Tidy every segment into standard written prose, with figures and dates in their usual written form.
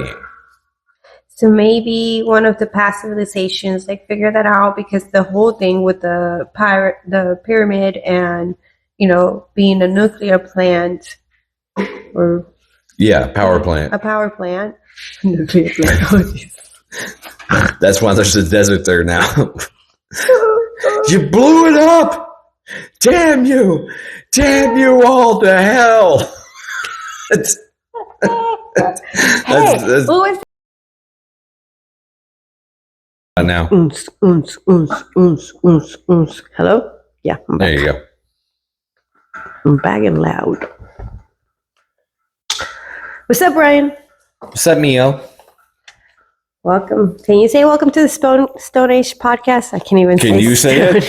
studying. So maybe one of the past civilizations like figure that out, because the whole thing with the pyramid and being a nuclear plant or power plant. A power plant. Nuclear plant. That's why there's a desert there now. You blew it up! Damn you! Damn you all to hell! That's who is now. Hello? Yeah, I'm back. There you go. I'm back and loud. What's up, Brian? What's up, Mio? Welcome. Can you say welcome to the StonedAge podcast? I can't even say it. Can you say it?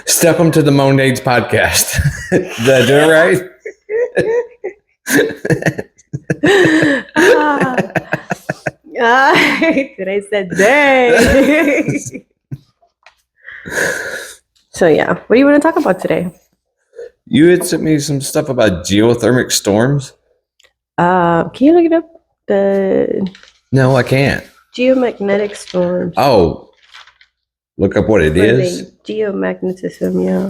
Step them to the StonedAge podcast. Did I do it right? Did I say day? So yeah, what do you want to talk about today? You had sent me some stuff about geothermic storms. Can you look it up? No, I can't. Geomagnetic storms. Oh, look up what it is. Geomagnetism, yeah.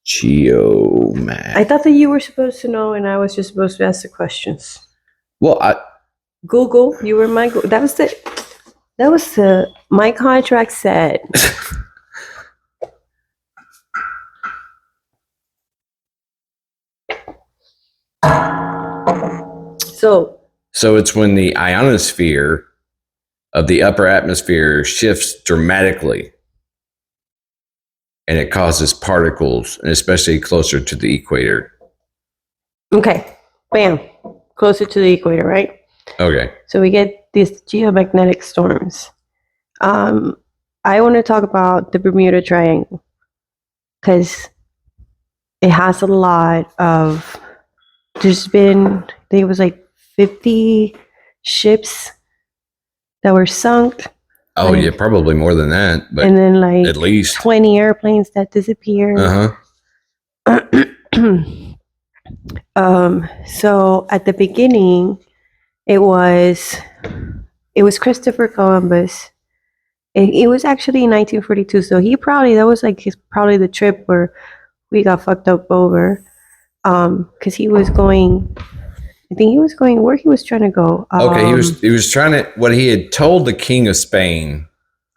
Geomag. I thought that you were supposed to know, and I was just supposed to ask the questions. Well, Google. You were my. That was the. My contract said. So it's when the ionosphere of the upper atmosphere shifts dramatically, and it causes particles, and especially closer to the equator. Okay, bam, closer to the equator, right? Okay. So we get these geomagnetic storms. I want to talk about the Bermuda Triangle because it has a lot of. There's been, I think it was like 50 ships that were sunk. Oh, yeah, probably more than that. But and then like at least 20 airplanes that disappeared. So at the beginning, it was Christopher Columbus. It was actually in 1942. So that was like probably the trip where we got fucked up over. Because he was going, I think he was going where he was trying to go. Okay, he was trying to, what he had told the King of Spain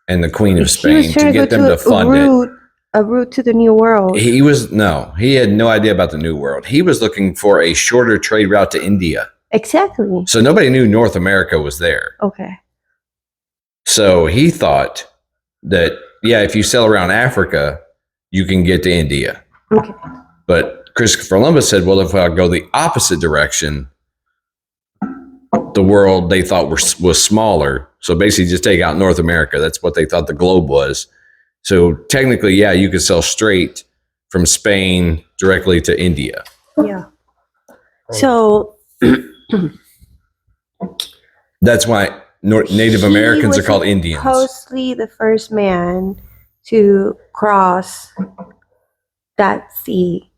and the Queen of Spain to get them to fund it. A route to the New World. He had no idea about the New World. He was looking for a shorter trade route to India. Exactly. So nobody knew North America was there. Okay. So he thought that, if you sail around Africa, you can get to India. Okay. But Christopher Columbus said, well, if I go the opposite direction, the world they thought was smaller. So basically just take out North America. That's what they thought the globe was. So technically, you could sail straight from Spain directly to India. Yeah. So that's why Native Americans are called Indians. Supposedly the first man to cross that sea.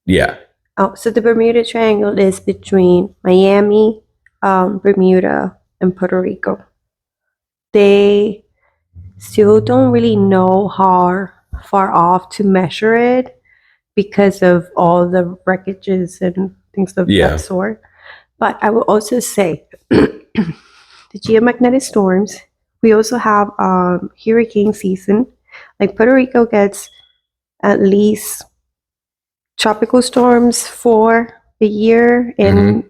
Yeah. Oh, so the Bermuda Triangle is between Miami, Bermuda, and Puerto Rico. They still don't really know how far off to measure it because of all the wreckages and things of that sort. But I will also say the geomagnetic storms, we also have hurricane season. Like Puerto Rico gets at least tropical storms for a year, and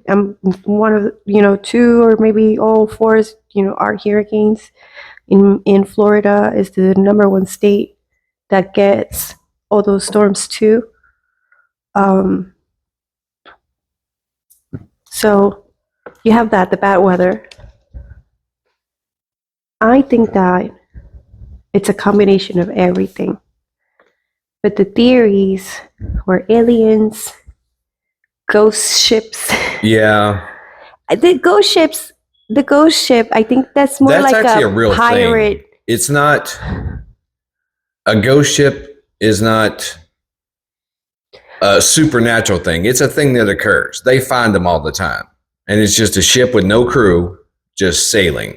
one of two or maybe all four are hurricanes. In Florida is the number one state that gets all those storms too. So you have the bad weather. I think that it's a combination of everything. But the theories were aliens, ghost ships. Yeah. The ghost ship, I think that's more like a real pirate. Thing. It's not, a ghost ship is not. a supernatural thing. It's a thing that occurs. They find them all the time. And it's just a ship with no crew just sailing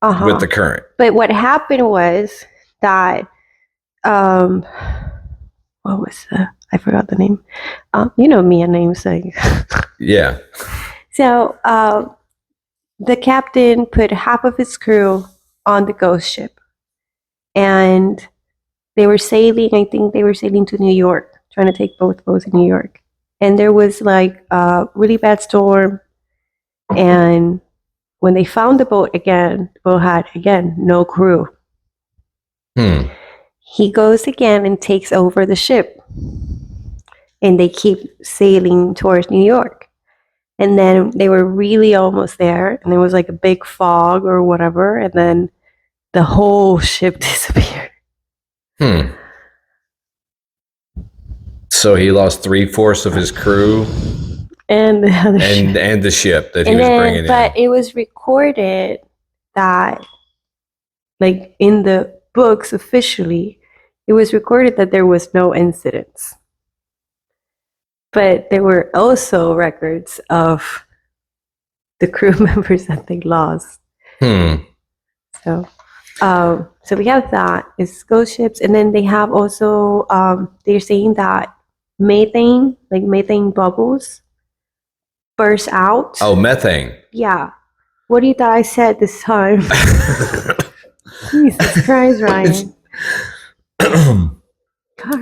with the current. But what happened was that, what was I forgot the name. You know me and names. Like Yeah. So the captain put half of his crew on the ghost ship. And they were sailing, I think they were sailing to New York, trying to take both boats in New York. And there was like a really bad storm. And when they found the boat again, the boat had, again, no crew. He goes again and takes over the ship. And they keep sailing towards New York. And then they were really almost there. And there was like a big fog or whatever. And then the whole ship disappeared. So he lost 3/4 of his crew and the other ship. And the ship that he was bringing in. But it was recorded that, like in the books officially, it was recorded that there was no incidents. But there were also records of the crew members that they lost. So we have that. It's ghost ships. And then they have also, they're saying that methane, like methane bubbles, burst out. Oh, methane. Yeah. What do you thought I said this time? Jesus Christ, Ryan.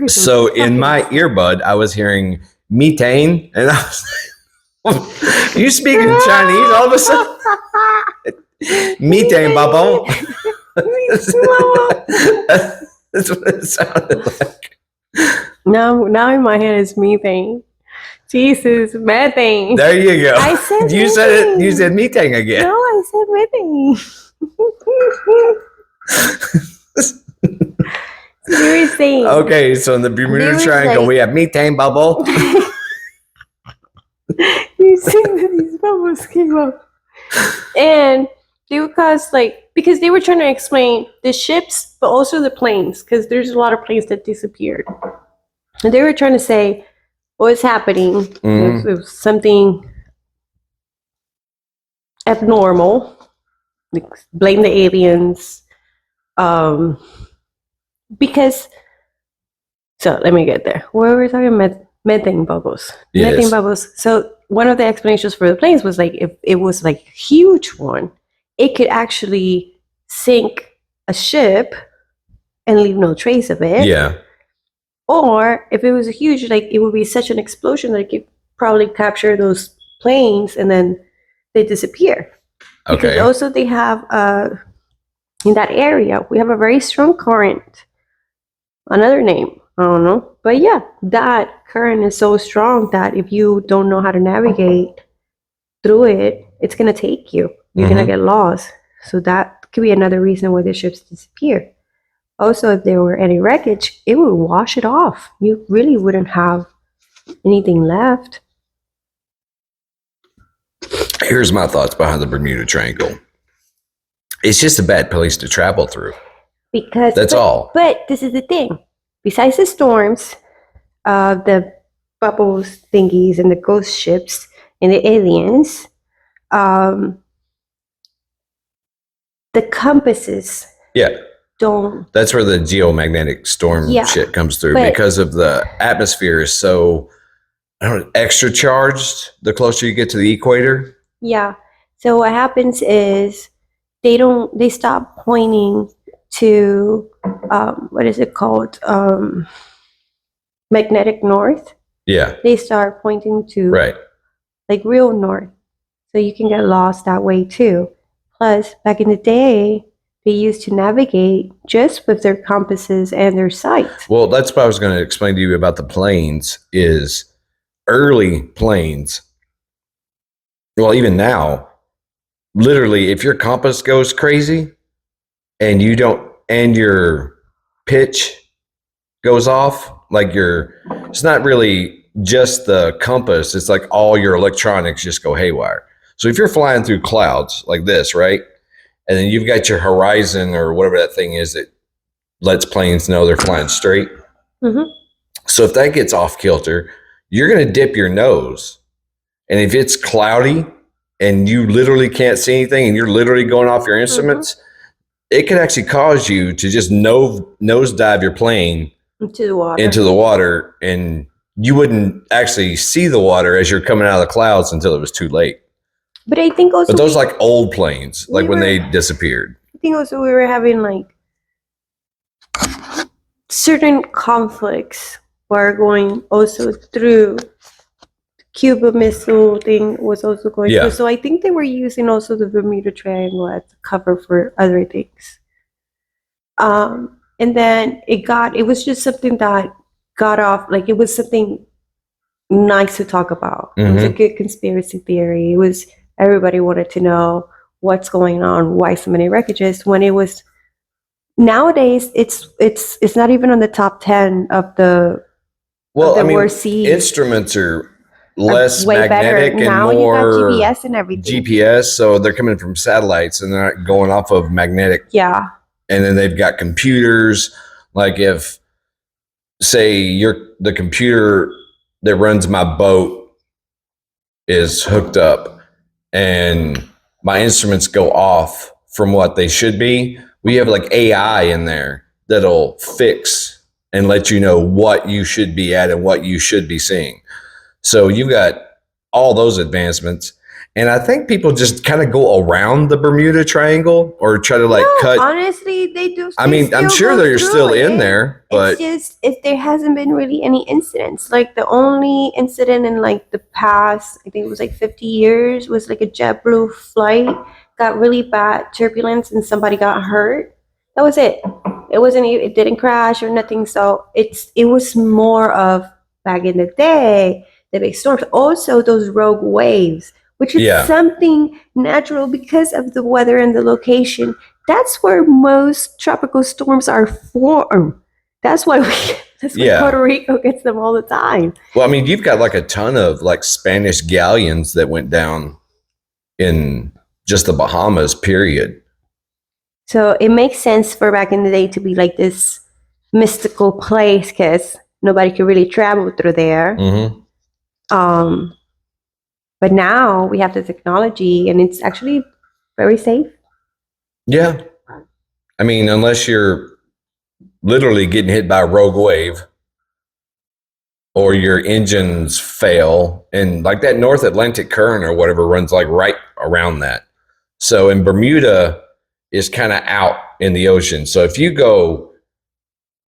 So in my earbud, I was hearing methane, and I was like, you speaking Chinese all of a sudden? Methane bubble. That's what it sounded like. Now in my head it's methane. Jesus, methane. There you go. I said you methane. said it. You said methane again. No, I said methane. You were saying. Okay, so in the Bermuda Triangle, we have methane bubble. You see these bubbles came up, and they would cause because they were trying to explain the ships, but also the planes, because there's a lot of planes that disappeared, and they were trying to say what's happening. It was something abnormal. Like, blame the aliens, because. So let me get there. Where were we talking about? Methane bubbles. Yes. Methane bubbles. So one of the explanations for the planes was like, if it was like a huge one, it could actually sink a ship and leave no trace of it. Yeah. Or if it was a huge, it would be such an explosion that it could probably capture those planes and then they disappear. Okay. Because also they have, in that area, we have a very strong current. Another name, I don't know. But yeah, that current is so strong that if you don't know how to navigate through it, it's going to take you. You're going to get lost. So that could be another reason why the ships disappear. Also, if there were any wreckage, it would wash it off. You really wouldn't have anything left. Here's my thoughts behind the Bermuda Triangle. It's just a bad place to travel through. That's all. But this is the thing. Besides the storms, the bubbles thingies and the ghost ships and the aliens, the compasses don't. That's where the geomagnetic storm shit comes through, because of the atmosphere is so extra charged the closer you get to the equator. Yeah. So what happens is they stop pointing to what is it called? Magnetic north. Yeah. They start pointing to like real north. So you can get lost that way too. Plus, back in the day, they used to navigate just with their compasses and their sight. Well, that's what I was going to explain to you about the planes is early planes. Well, even now, literally, if your compass goes crazy and you don't, and your pitch goes off, it's not really just the compass, it's like all your electronics just go haywire. So if you're flying through clouds like this, right? And then you've got your horizon or whatever that thing is that lets planes know they're flying straight. So if that gets off kilter, you're going to dip your nose. And if it's cloudy and you literally can't see anything and you're literally going off your instruments, it can actually cause you to just nosedive your plane into the water. And you wouldn't actually see the water as you're coming out of the clouds until it was too late. But I think also, but those like old planes, like when they disappeared. I think also we were having like certain conflicts were going also through. Cuba Missile thing was also going through. So I think they were using also the Bermuda Triangle as a cover for other things. And then it was just something that got off, like it was something nice to talk about. It was a good conspiracy theory. It was, everybody wanted to know what's going on, why so many wreckages, when it was, nowadays, it's not even on the top 10 of the, worst seas. Instruments are less way magnetic better. and now more you got GPS and everything. GPS, so they're coming from satellites and they're not going off of magnetic. Yeah. And then they've got computers. Like if, say, the computer that runs my boat is hooked up and my instruments go off from what they should be, we have like AI in there that'll fix and let you know what you should be at and what you should be seeing. So you've got all those advancements. And I think people just kind of go around the Bermuda Triangle or try to cut. Honestly, they do. I mean, I'm sure they're still in there, but it's just, if there hasn't been really any incidents. Like the only incident in like the past, I think it was like 50 years, was like a JetBlue flight got really bad turbulence and somebody got hurt. That was it. It didn't crash or nothing. So it was more of back in the day. The big storms, also those rogue waves, which is something natural because of the weather and the location. That's where most tropical storms are formed. That's why Puerto Rico gets them all the time. Well, I mean, you've got like a ton of like Spanish galleons that went down in just the Bahamas, period. So it makes sense for back in the day to be like this mystical place because nobody could really travel through there. But now we have the technology and it's actually very safe. Yeah. I mean, unless you're literally getting hit by a rogue wave or your engines fail, and like that North Atlantic current or whatever runs like right around that. So in Bermuda is kind of out in the ocean. So if you go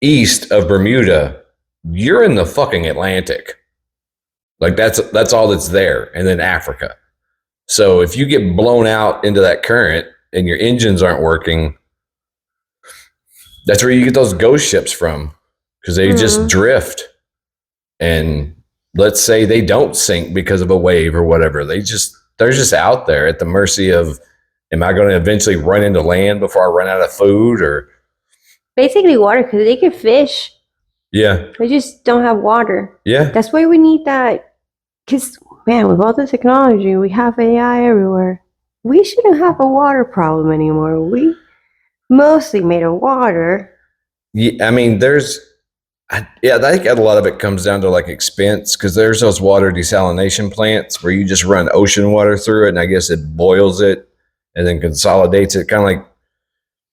east of Bermuda, you're in the fucking Atlantic. Like that's all that's there. And then Africa. So if you get blown out into that current and your engines aren't working, that's where you get those ghost ships from, because they just drift. And let's say they don't sink because of a wave or whatever. They're just out there at the mercy of, am I going to eventually run into land before I run out of food? Or basically water, because they can fish. Yeah. They just don't have water. Yeah. That's why we need that. Because, man, with all the technology, we have AI everywhere. We shouldn't have a water problem anymore. We mostly made of water. Yeah, I mean, I think a lot of it comes down to like expense, because there's those water desalination plants where you just run ocean water through it, and I guess it boils it and then consolidates it, kind of like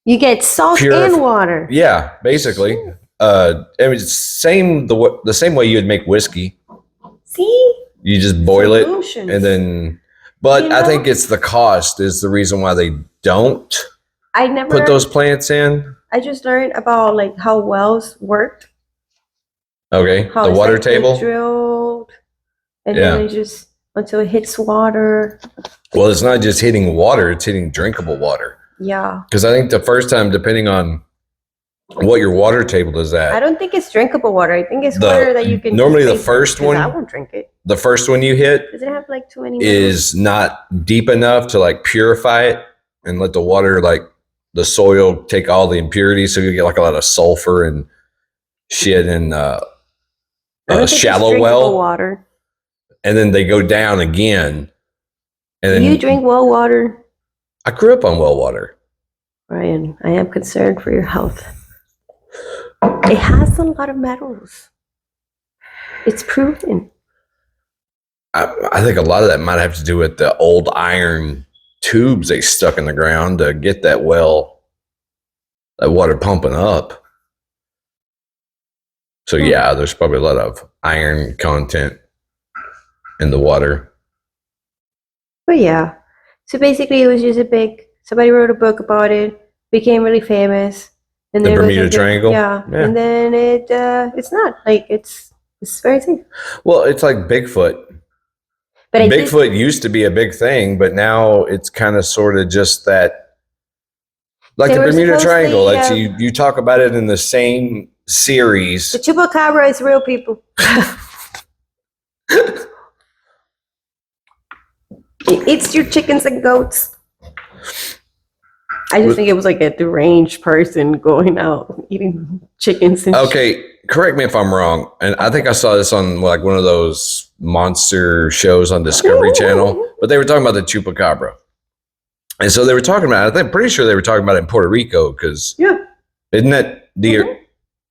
you get salt and water. Yeah, basically. I mean, it's the same way you would make whiskey. See? You just boil it and then, but I think it's the cost is the reason why they don't put those plants in. I just learned about like how wells work. Okay, how the water table drilled, and then it just until it hits water. Well, it's not just hitting water; it's hitting drinkable water. Yeah. Because I think the first time, depending on what your water table is at, I don't think it's drinkable water. I think it's water that you can. Normally, the first one, I won't drink it. The first one you hit, does it have like too many? Is not deep enough to like purify it and let the water, like the soil, take all the impurities. So you get like a lot of sulfur and shit in shallow well water. And then they go down again. And then you drink well water. I grew up on well water. Ryan, I am concerned for your health. It has a lot of metals. It's proven. I think a lot of that might have to do with the old iron tubes they stuck in the ground to get that water pumping up. So yeah, there's probably a lot of iron content in the water. But yeah, so basically it was just somebody wrote a book about it, became really famous, and The then it was Bermuda like Triangle? yeah, Yeah. and then it's not like it's very safe. Well, it's like Bigfoot. But I think Bigfoot used to be a big thing, but now it's kind of sort of just that, like They the were Bermuda supposedly, Triangle. Like you talk about it in the same series. the chupacabra is real, people. It eats your chickens and goats. I just think it was like a deranged person going out eating chickens and Okay, correct me if I'm wrong. And I think I saw this on like one of those monster shows on Discovery Channel, but they were talking about the chupacabra. And so they were talking about, I'm pretty sure they were talking about it in Puerto Rico because isn't that the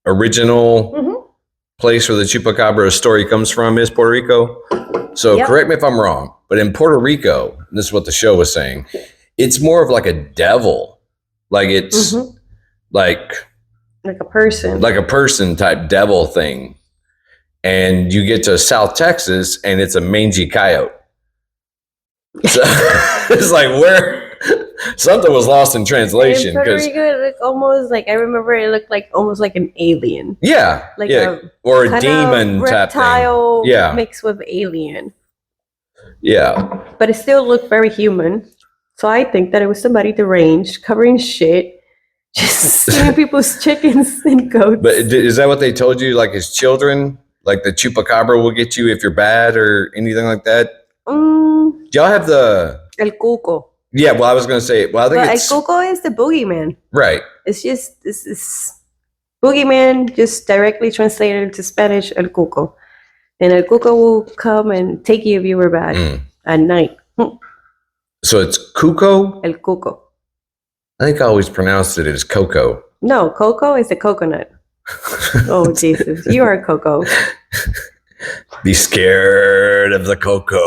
original place where the chupacabra story comes from is Puerto Rico? So correct me if I'm wrong, but in Puerto Rico, this is what the show was saying, it's more of like a devil. Like it's like a person type devil thing. And you get to South Texas and it's a mangy coyote. So it's like where something was lost in translation. In Puerto Rico, it looked almost like, I remember it looked like almost like an alien. Yeah. Like or a demon type reptile thing. Yeah. mixed with alien. Yeah. But it still looked very human. So I think that it was somebody deranged, covering shit, just stealing people's chickens and goats. But is that what they told you, like as children? Like the chupacabra will get you if you're bad or anything like that? Do y'all have the... El Cuco. Yeah, well, I was going to say... Well, I think it's... El Cuco is the boogeyman. Right. It's just... This is boogeyman, just directly translated to Spanish, El Cuco. And El Cuco will come and take you if you were bad at night. So it's Cuco? El Cuco. I think I always pronounced it as Coco. No, Coco is the coconut. Oh, Jesus. You are Coco. Be scared of the Coco.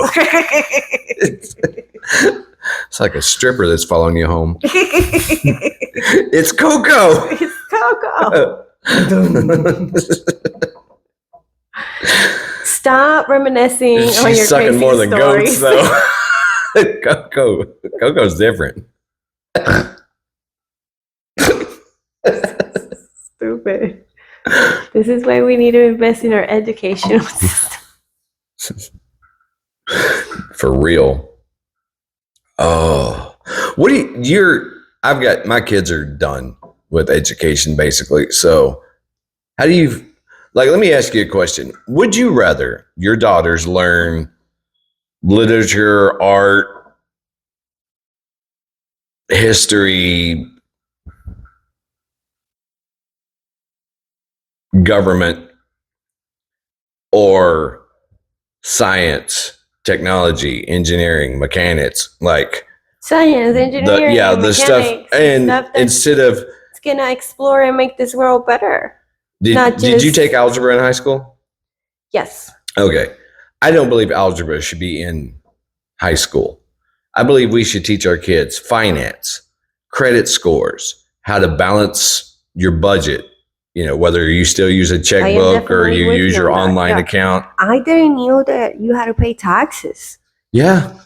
It's like a stripper that's following you home. It's Coco. It's Coco. Stop reminiscing on your She's sucking crazy more than stories. goats, though. Coco's different. Stupid. This is why we need to invest in our educational system. For real. Oh, what do I've got, my kids are done with education basically. So how do you, like, let me ask you a question. Would you rather your daughters learn literature, art, history, government, or science, technology, engineering, mechanics, like science, engineering, the stuff, and instead of it's gonna explore and make this world better. Did you take algebra in high school? Yes. Okay. I don't believe algebra should be in high school. I believe we should teach our kids finance, credit scores, how to balance your budget, you know, whether you still use a checkbook or you use your online account. I didn't know that you had to pay taxes. Yeah.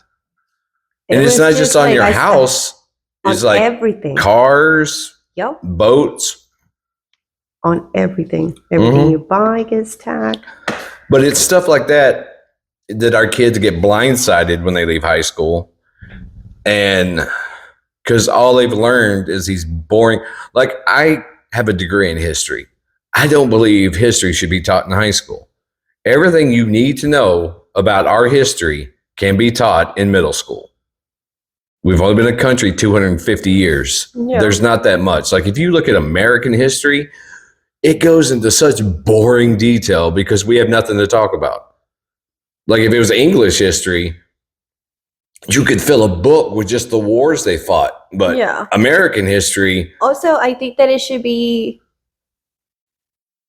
And it's not just on your house. It's like everything. Cars, boats. On everything. Everything you buy gets taxed. But it's stuff like that our kids get blindsided when they leave high school. And because all they've learned is these boring, like I have a degree in history. I don't believe history should be taught in high school. Everything you need to know about our history can be taught in middle school. We've only been a country 250 years. Yeah. There's not that much. Like if you look at American history, it goes into such boring detail because we have nothing to talk about. Like if it was English history, you could fill a book with just the wars they fought. But American history. Also, I think that it should be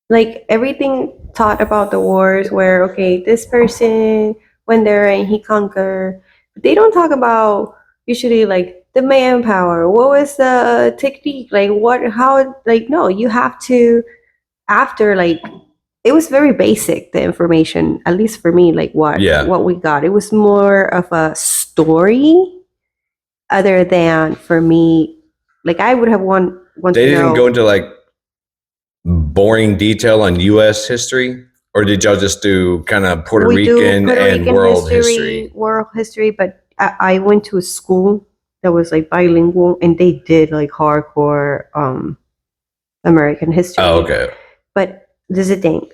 like everything taught about the wars where, okay, this person went there and he conquered. But they don't talk about usually like the manpower. What was the technique? Like what? How? Like no, you have to after like it was very basic the information at least for me like Yeah. what we got it was more of a story other than for me like I would have want They to didn't know go into like boring detail on U.S. history, or did y'all just do kind of Puerto we do Rican Puerto and Rican world history? world history but I went to a school that was like bilingual and they did like hardcore American history. Oh, okay. But this is the thing.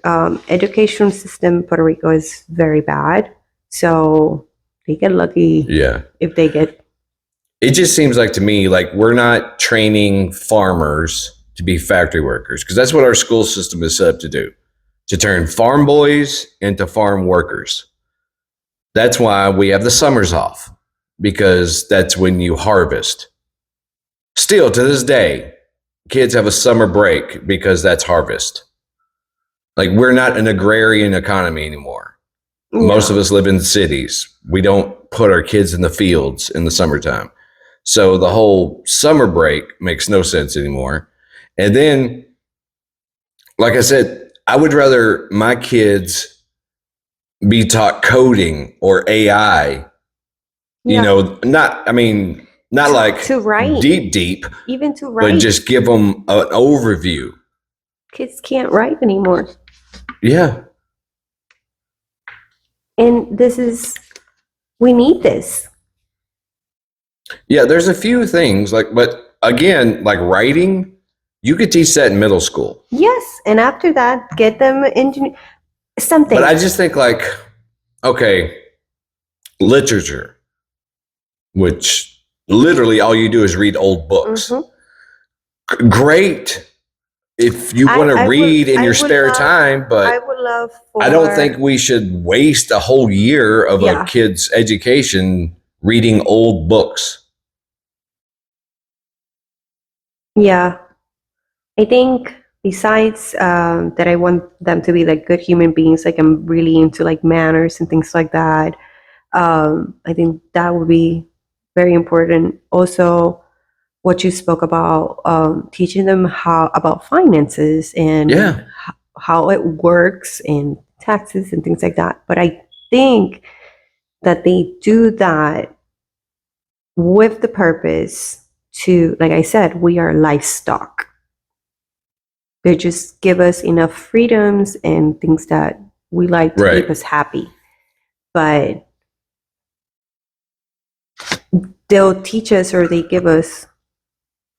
Education system in Puerto Rico is very bad. So they get lucky Yeah. if they get. It just seems like to me like we're not training farmers to be factory workers, because that's what our school system is set up to do, to turn farm boys into farm workers. That's why we have the summers off, because that's when you harvest. Still to this day, kids have a summer break because that's harvest. Like we're not an agrarian economy anymore. Most of us live in cities. We don't put our kids in the fields in the summertime. So the whole summer break makes no sense anymore. And then, like I said, I would rather my kids be taught coding or AI, you know, not like to write, deep, even to write. but just give them an overview. Kids can't write anymore. Yeah. And we need this. Yeah, there's a few things but again, like writing, you could teach that in middle school. Yes, and after that, get them engineer something. But I just think like, okay, literature, which literally all you do is read old books. Mm-hmm. Great if you want to read in your spare time, but I would love I don't think we should waste a whole year of a kid's education reading old books. Yeah. I think besides that I want them to be like good human beings, like I'm really into like manners and things like that. I think that would be very important. Also, what you spoke about, teaching them about finances and how it works and taxes and things like that. But I think that they do that with the purpose to, like I said, we are livestock. They just give us enough freedoms and things that we like to keep us happy. But they'll teach us or they give us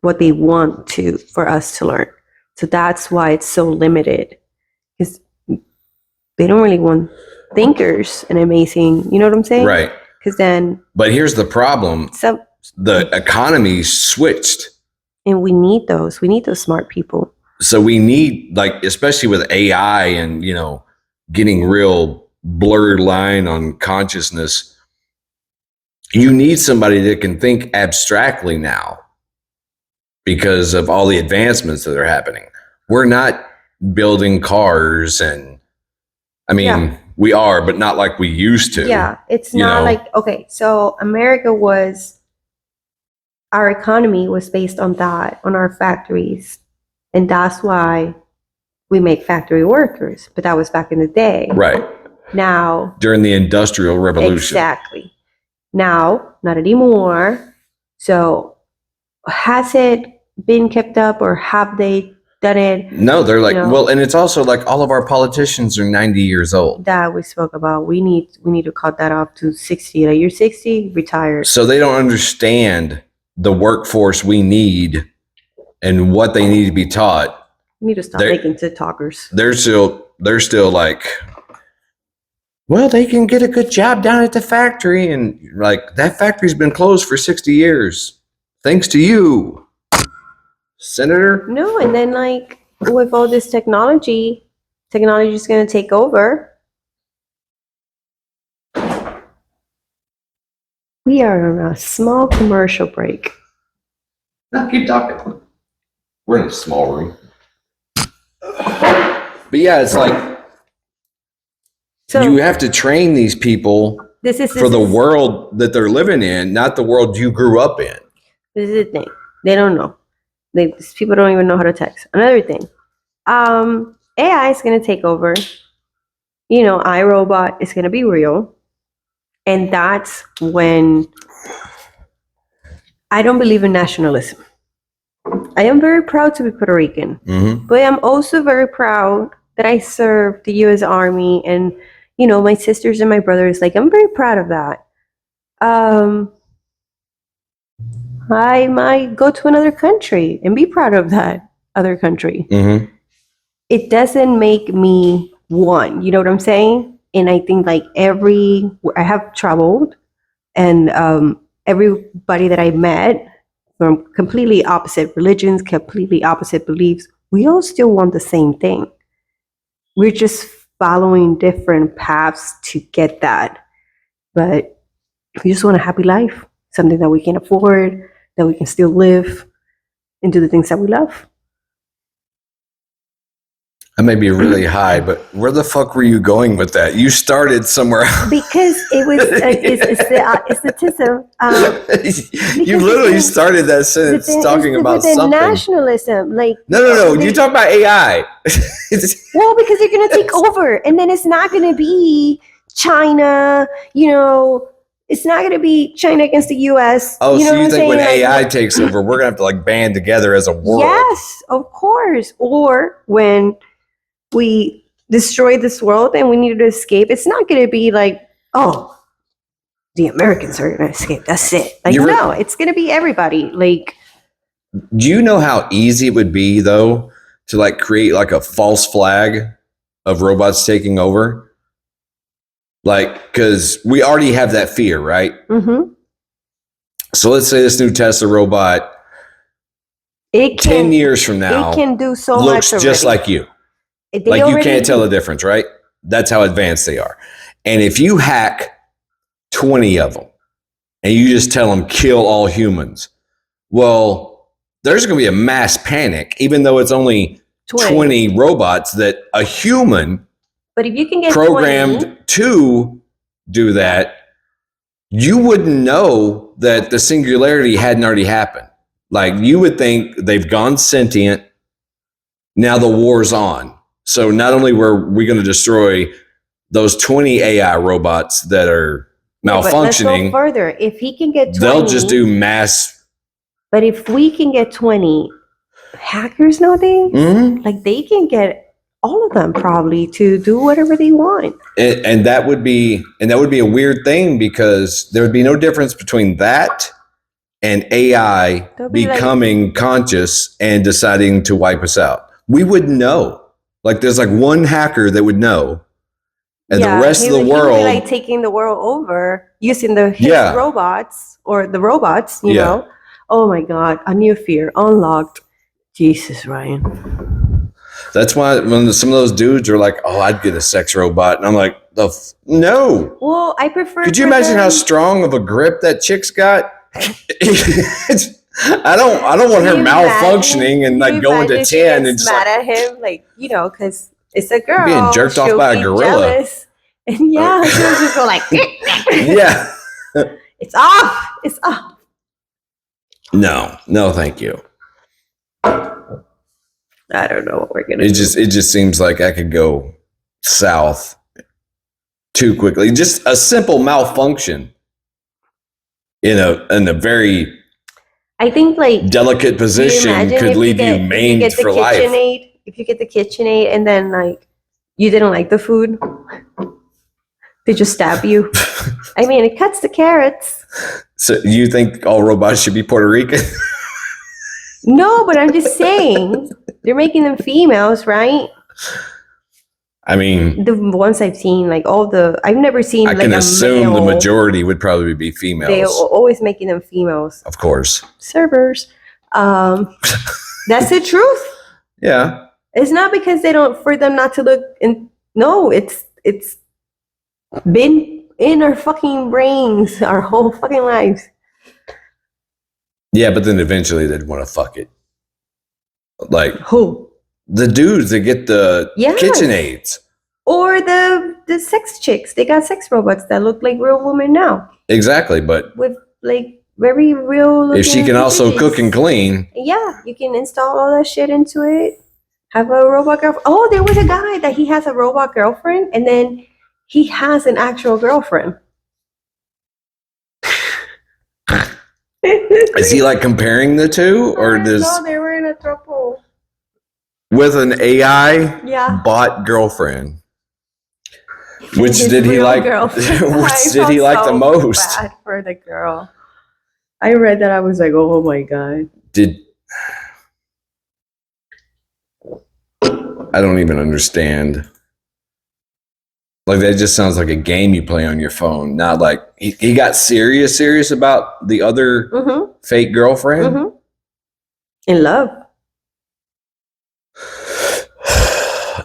what they want to for us to learn. So that's why it's so limited. Because they don't really want thinkers and amazing, you know what I'm saying? Right. Because then. But here's the problem. The economy switched. And we need those. We need those smart people. So we need, like, especially with AI and, you know, getting real blurred line on consciousness, you need somebody that can think abstractly now because of all the advancements that are happening. We're not building cars and, I mean, we are, but not like we used to. Yeah, it's not like, okay, so our economy was based on that, on our factories. And that's why we make factory workers. But that was back in the day. Right. Now. During the Industrial Revolution. Exactly. Now, not anymore. So has it been kept up or have they done it? No, they're like, well, and it's also like all of our politicians are 90 years old. That we spoke about. We need to cut that off to 60. Like you're 60, retire. So they don't understand the workforce we need and what they need to be taught. We need to stop making TikTokers. They're still like, well, they can get a good job down at the factory, and like that factory's been closed for 60 years. Thanks to you, Senator. No, and then like with all this technology is going to take over. We are on a small commercial break. No, keep talking. We're in a small room. But yeah, it's like So you have to train these people for the world that they're living in, not the world you grew up in. This is the thing. They don't know. These people don't even know how to text. Another thing. AI is going to take over. iRobot is going to be real. And that's when I don't believe in nationalism. I am very proud to be Puerto Rican, but I'm also very proud that I served the U.S. Army and, my sisters and my brothers. Like, I'm very proud of that. I might go to another country and be proud of that other country. It doesn't make me one. You know what I'm saying? And I think I have traveled, and everybody that I met from completely opposite religions, completely opposite beliefs, we all still want the same thing. We're just following different paths to get that. But we just want a happy life, something that we can afford, that we can still live and do the things that we love. I may be really high, but where the fuck were you going with that? You started somewhere else. Because it was aestheticism. You literally started that sentence talking about something. Nationalism, No. You talk about AI. Well, because they're gonna take over, and then it's not gonna be China. It's not gonna be China against the U.S. Oh, so you think when AI takes over, we're gonna have to band together as a world? Yes, of course. Or when we destroy this world and we need to escape, it's not going to be the Americans are going to escape. That's it. No, it's going to be everybody. Do you know how easy it would be though to create a false flag of robots taking over? Because we already have that fear, right? So let's say this new Tesla robot, 10 years from now, it can do so looks much just like you. You can't tell the difference, right? That's how advanced they are. And if you hack 20 of them and you just tell them kill all humans, well, there's going to be a mass panic, even though it's only 20 robots that a human but if you can get programmed 20, to do that, you wouldn't know that the singularity hadn't already happened. You would think they've gone sentient. Now the war's on. So not only were we going to destroy those 20 AI robots that are malfunctioning, but let's go further. If he can get 20, they'll just do mass. But if we can get 20 hackers nowadays, they can get all of them probably to do whatever they want. And that would be a weird thing, because there would be no difference between that and AI becoming conscious and deciding to wipe us out. We would know. There's one hacker that would know, and the rest of the world, he would be taking the world over using his robots or the robots. You know. Oh my God! A new fear unlocked. Jesus, Ryan. That's why when some of those dudes are like, "Oh, I'd get a sex robot," and I'm like, no. Well, I prefer. Could you imagine how strong of a grip that chick's got? I don't want her malfunctioning and going to 10 and just mad at him, because it's a girl being jerked off by a gorilla. Jealous. And she'll just go yeah, it's off. No, thank you. I don't know what we're gonna do. It just seems like I could go south too quickly. Just a simple malfunction in a very, I think delicate position could leave you maimed for life. If you get the KitchenAid and then you didn't like the food, they just stab you. I mean, it cuts the carrots. So you think all robots should be Puerto Rican? No, but I'm just saying they're making them females, right? I mean, the ones I've seen, I've never seen. I can assume the majority would probably be females. They're always making them females, of course. Servers. That's the truth. Yeah. It's not because they don't, for them not to look. No, it's been in our fucking brains our whole fucking lives. Yeah, but then eventually they'd want to fuck it. Who? The dudes that get the KitchenAids. Or the the sex chicks. They got sex robots that look like real women now. Exactly, but with like very real. If she can also cook and clean, yeah, you can install all that shit into it. Have a robot girlfriend. Oh, there was a guy that he has a robot girlfriend, and then he has an actual girlfriend. is he like comparing the two, or does no? They were in a throuple with an AI yeah bot girlfriend? Which His did he real like? girlfriend. Which did he like the most? Bad for the girl. I read that. I was like, oh my god. I don't even understand. Like, that just sounds like a game you play on your phone. Not like he got serious about the other fake girlfriend. In love.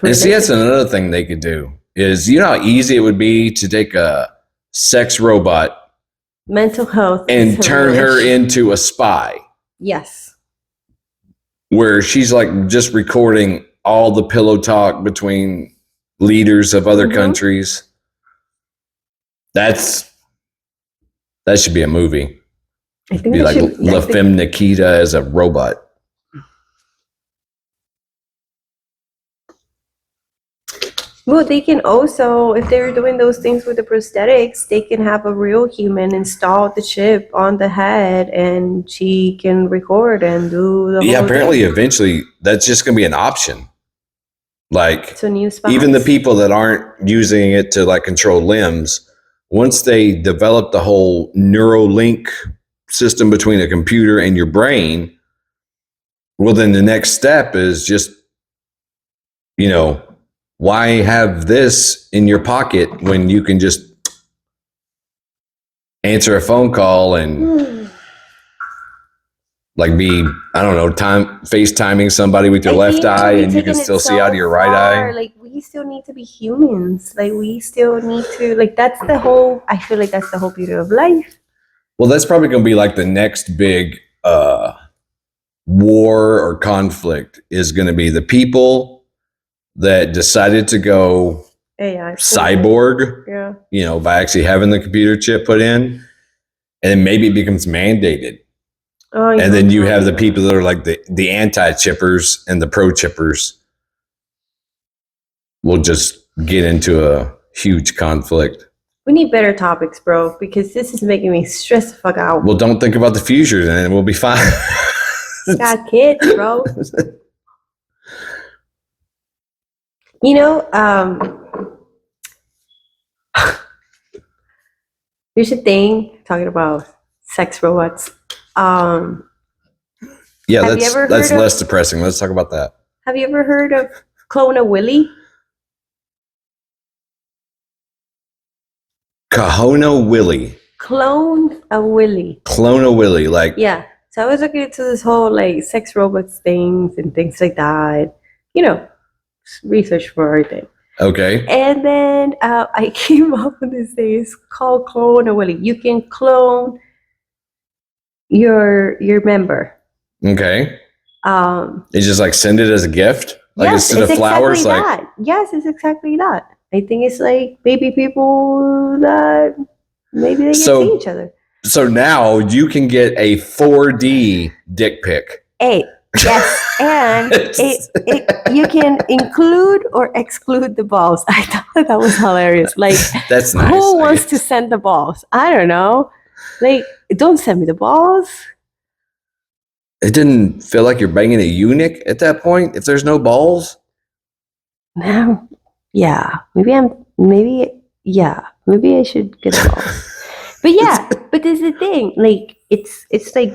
And see, that's another thing they could do is, you know how easy it would be to take a sex robot, mental health, and turn her into a spy. Yes. Where she's like just recording all the pillow talk between leaders of other countries. That should be a movie. I think be like La Femme Nikita as a robot. Well, they can also, if they're doing those things with the prosthetics, they can have a real human install the chip on the head, and she can record and do the whole apparently thing. Eventually that's just going to be an option. Like, new even the people that aren't using it to like control limbs, once they develop the whole Neuralink system between a computer and your brain, well, then the next step is just, you know, why have this in your pocket when you can just answer a phone call and like be, I don't know, FaceTiming somebody with your left eye and you can still see out of your right eye. Like, we still need to be humans. Like, we still need to, like, that's the whole, I feel like that's the whole beauty of life. Well, that's probably going to be like the next big war or conflict is going to be the people that decided to go AI cyborg, you know, by actually having the computer chip put in, and maybe it becomes mandated. And then you have the people that are like the anti-chippers and the pro-chippers will just get into a huge conflict. We need better topics, bro, because this is making me stress the fuck out. Well, don't think about the future, and we'll be fine. Got kids, bro. You know, here's the thing, talking about sex robots. Yeah, that's less depressing. Let's talk about that. Have you ever heard of Clone a Willy? Kahona Willy. Clone a Willy. Clone a Willy, like. Yeah. So I was looking into this whole like sex robots things and things like that. You know, research for everything. Okay. And then I came up with this thing. It's called Clone a Willy. You can clone your member. Okay. It's just like send it as a gift, like yes, instead of flowers. Exactly like that. Yes, it's exactly that. I think it's like maybe people that maybe they can see each other. So now you can get a 4D dick pic. Yes, and you can include or exclude the balls. I thought that was hilarious. Like, that's nice. Who wants to send the balls? I don't know. Like, don't send me the balls. It didn't feel like you're banging a eunuch at that point if there's no balls. No. Yeah. Maybe I should get the balls. But yeah, but there's the thing. Like, it's like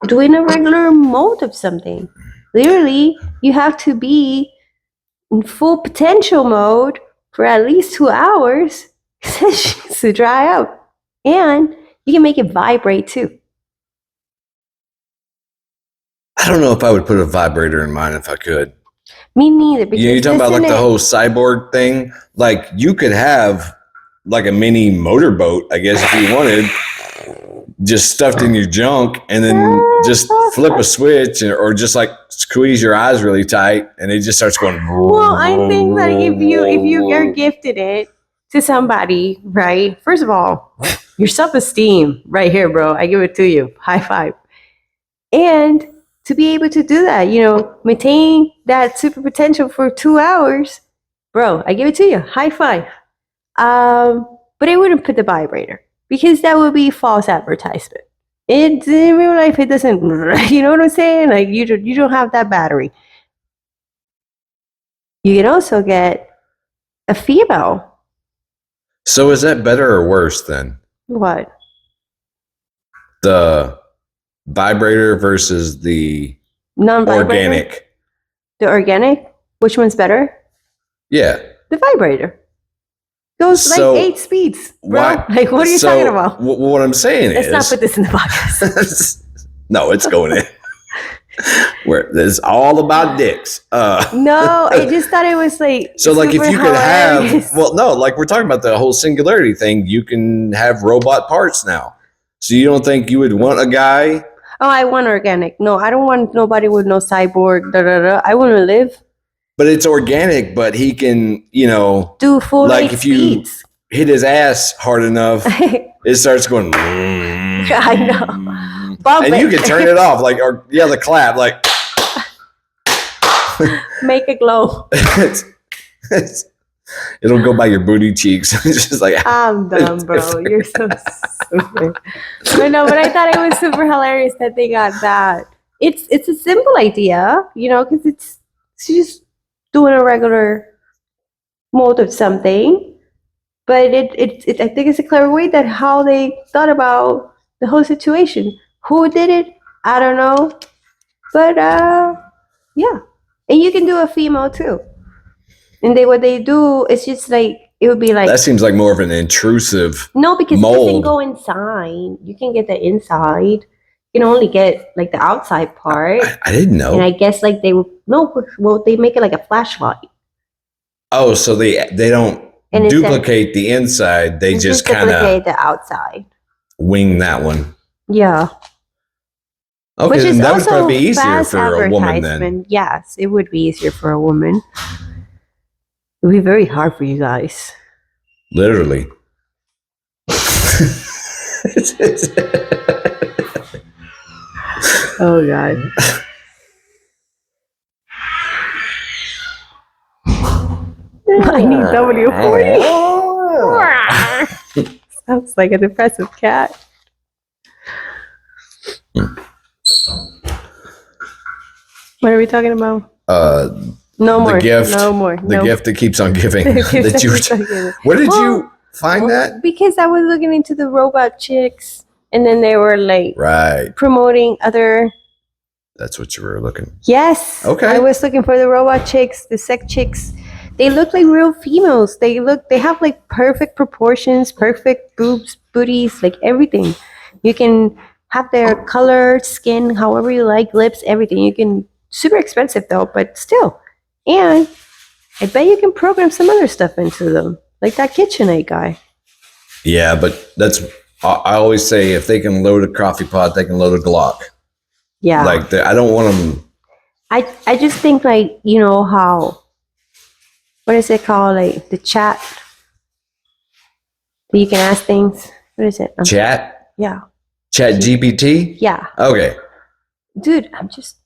doing a regular mode of something. Literally, you have to be in full potential mode for at least 2 hours to dry out. And you can make it vibrate too. I don't know if I would put a vibrator in mine if I could. Me neither. You're talking about like the whole cyborg thing? Like, you could have like a mini motorboat, I guess, if you wanted. just stuffed in your junk, and then just flip a switch, or just like squeeze your eyes really tight, and it just starts going. Well, I think that if you are gifted it to somebody, right? First of all, your self-esteem right here, bro. I give it to you. High five. And to be able to do that, maintain that super potential for 2 hours, bro, I give it to you. High five. But I wouldn't put the vibrator because that would be false advertisement. In real life, it doesn't. You know what I'm saying? Like you don't have that battery. You can also get a female. So is that better or worse than What? the vibrator versus the Non-vibrator? organic? The organic? Which one's better? Yeah. The vibrator. Goes like 8 speeds, bro. Like, what are you talking about? What I'm saying Let's not put this in the podcast. No, it's going in. Where it's all about dicks. No, I just thought it was like so like if you could hilarious. have like we're talking about the whole singularity thing, you can have robot parts now. So you don't think you would want a guy? Oh, I want organic. No, I don't want nobody with no cyborg. I want to live. But it's organic, but he can, do full like if speeds. You hit his ass hard enough, it starts going. I know. Bump and it. you can turn it off, like, or the clap, like. Make it glow. It'll go by your booty cheeks. It's just like I'm dumb, bro. You're so stupid. But I thought it was super hilarious that they got that. It's a simple idea, because it's just doing a regular mode of something. But it I think it's a clever way that how they thought about the whole situation. Who did it? I don't know. But yeah. And you can do a female too. And what they do is just like it would be like that seems like more of an intrusive. No, because mold. it doesn't go inside. You can get the inside. You can only get like the outside part. I didn't know. And I guess like they they make it like a flashlight. Oh, so they don't duplicate the inside. They just kind of duplicate the outside. Wing that one. Yeah. Okay, which is that also would probably be easier fast for a woman then. Yes, it would be easier for a woman. It would be very hard for you guys. Literally. Oh God. I need W40. Sounds like a depressive cat. What are we talking about? No more. The gift. No more. The gift that keeps on giving. Where did you find that? Because I was looking into the robot chicks, and then they were like promoting other. That's what you were looking. Yes. Okay. I was looking for the robot chicks, the sex chicks. They look like real females. They have like perfect proportions, perfect boobs, booties, like everything. You can have their color, skin, however you like, lips, everything. You can. Super expensive though, but still. And I bet you can program some other stuff into them, like that KitchenAid guy. Yeah, but I always say if they can load a coffee pot, they can load a Glock. Yeah. Like I don't want them. I just think like, how, what is it called? Like the chat. That you can ask things. What is it? Chat? Yeah. Chat GPT? Yeah. Okay. Dude, I'm just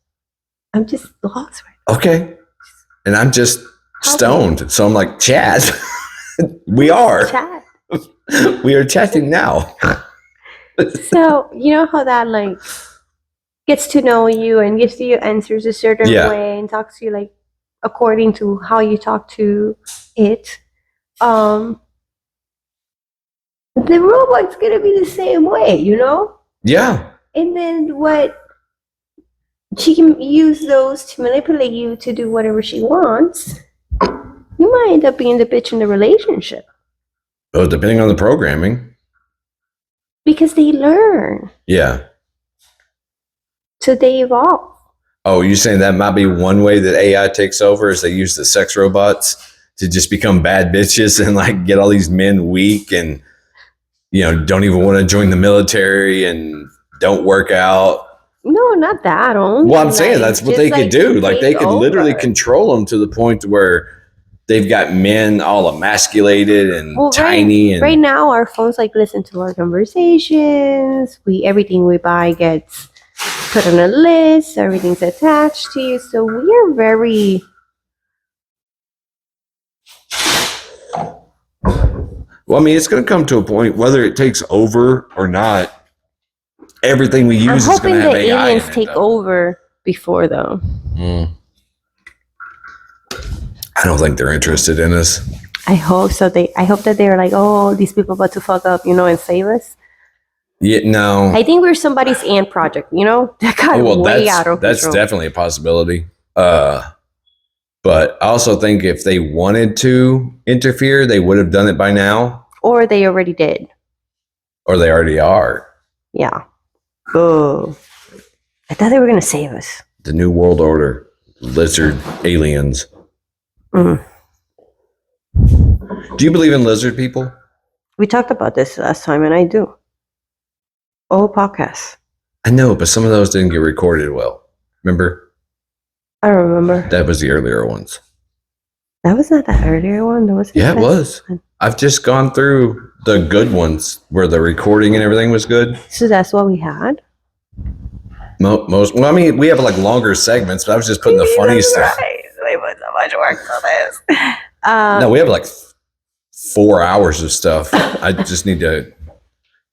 lost right now. Okay. And I'm just stoned. So I'm like, chat. We are. Chat. We are chatting now. So, you know how that like gets to know you and gives you answers a certain way and talks to you like according to how you talk to it. The robot's gonna be the same way, Yeah. And then what? She can use those to manipulate you to do whatever she wants. You might end up being the bitch in the relationship. Oh, depending on the programming. Because they learn. Yeah. So they evolve. Oh, you're saying that might be one way that AI takes over is they use the sex robots to just become bad bitches and like get all these men weak and don't even want to join the military and don't work out. No, not that. Only. Well, I'm saying that's what they could do. Like they could literally control them to the point where they've got men all emasculated and tiny. Right now, our phones listen to our conversations. Everything we buy gets put on a list. Everything's attached to you. So we are very. Well, I mean, it's going to come to a point, whether it takes over or not. Everything we use is going to have AI. I'm hoping the aliens take over before, though. I don't think they're interested in us. I hope so. I hope that they're like, oh, these people about to fuck up, and save us. Yeah, no. I think we're somebody's ant project, that got way out of control. That's definitely a possibility. But I also think if they wanted to interfere, they would have done it by now. Or they already did. Or they already are. Yeah. Oh. I thought they were going to save us. The New World Order. Lizard aliens. Mm. Do you believe in lizard people? We talked about this last time, and I do. Oh, podcasts. I know, but some of those didn't get recorded well. Remember? I remember. That was the earlier ones. That was not the earlier one. That was. Yeah, it was. I've just gone through the good ones where the recording and everything was good. So that's what we had? Most. Well, I mean, we have longer segments, but I was just putting the funny stuff. Right. We put so much work on this. No, we have 4 hours of stuff. I just need to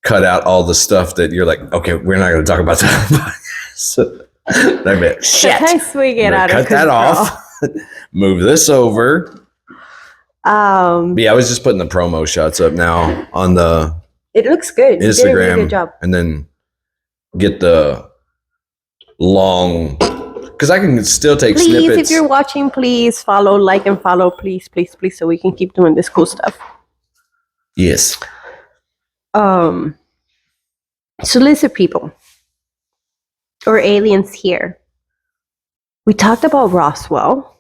cut out all the stuff that you're like, okay, we're not going to talk about that. So, shit. Sometimes we get out of control. Cut that off. Move this over. Yeah, I was just putting the promo shots up now on the. It looks good. Instagram. You did a really good job. And then get the long, because I can still take snippets. Please, if you're watching, please follow, and follow, please, so we can keep doing this cool stuff. Yes. So lizard people or aliens here. We talked about Roswell.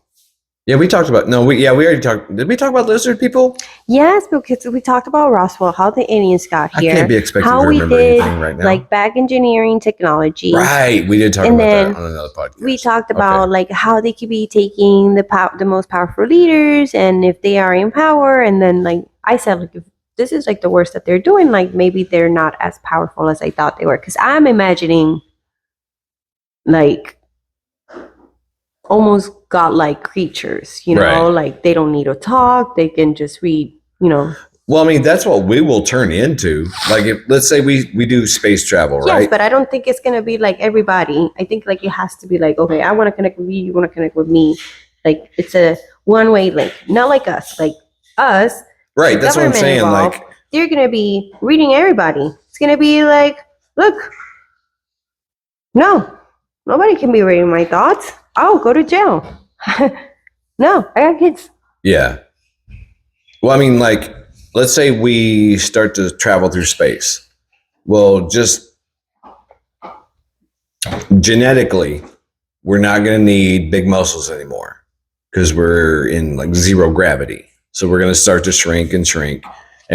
Yeah, we talked about we already talked. Did we talk about lizard people? Yes, because we talked about Roswell, how the aliens got here. I can't be expected to remember anything right now. Back engineering technology. Right, we did talk about that on another podcast. We talked about how they could be taking the most powerful leaders, and if they are in power, and then I said if this is the worst that they're doing, maybe they're not as powerful as I thought they were, because I'm imagining almost godlike creatures, right. They don't need to talk, they can just read, Well, I mean, that's what we will turn into. If, let's say we do space travel, right? Yes, but I don't think it's going to be like everybody. I think it has to be okay, I want to connect with you, you want to connect with me. It's a one-way link, not like us. Us. Right, that's what I'm saying. Involved, they're going to be reading everybody. It's going to be look, no, nobody can be reading my thoughts. I'll go to jail. No, I got kids. Yeah. Well, I mean, let's say we start to travel through space. Well, just genetically, we're not going to need big muscles anymore because we're in zero gravity. So we're going to start to shrink, and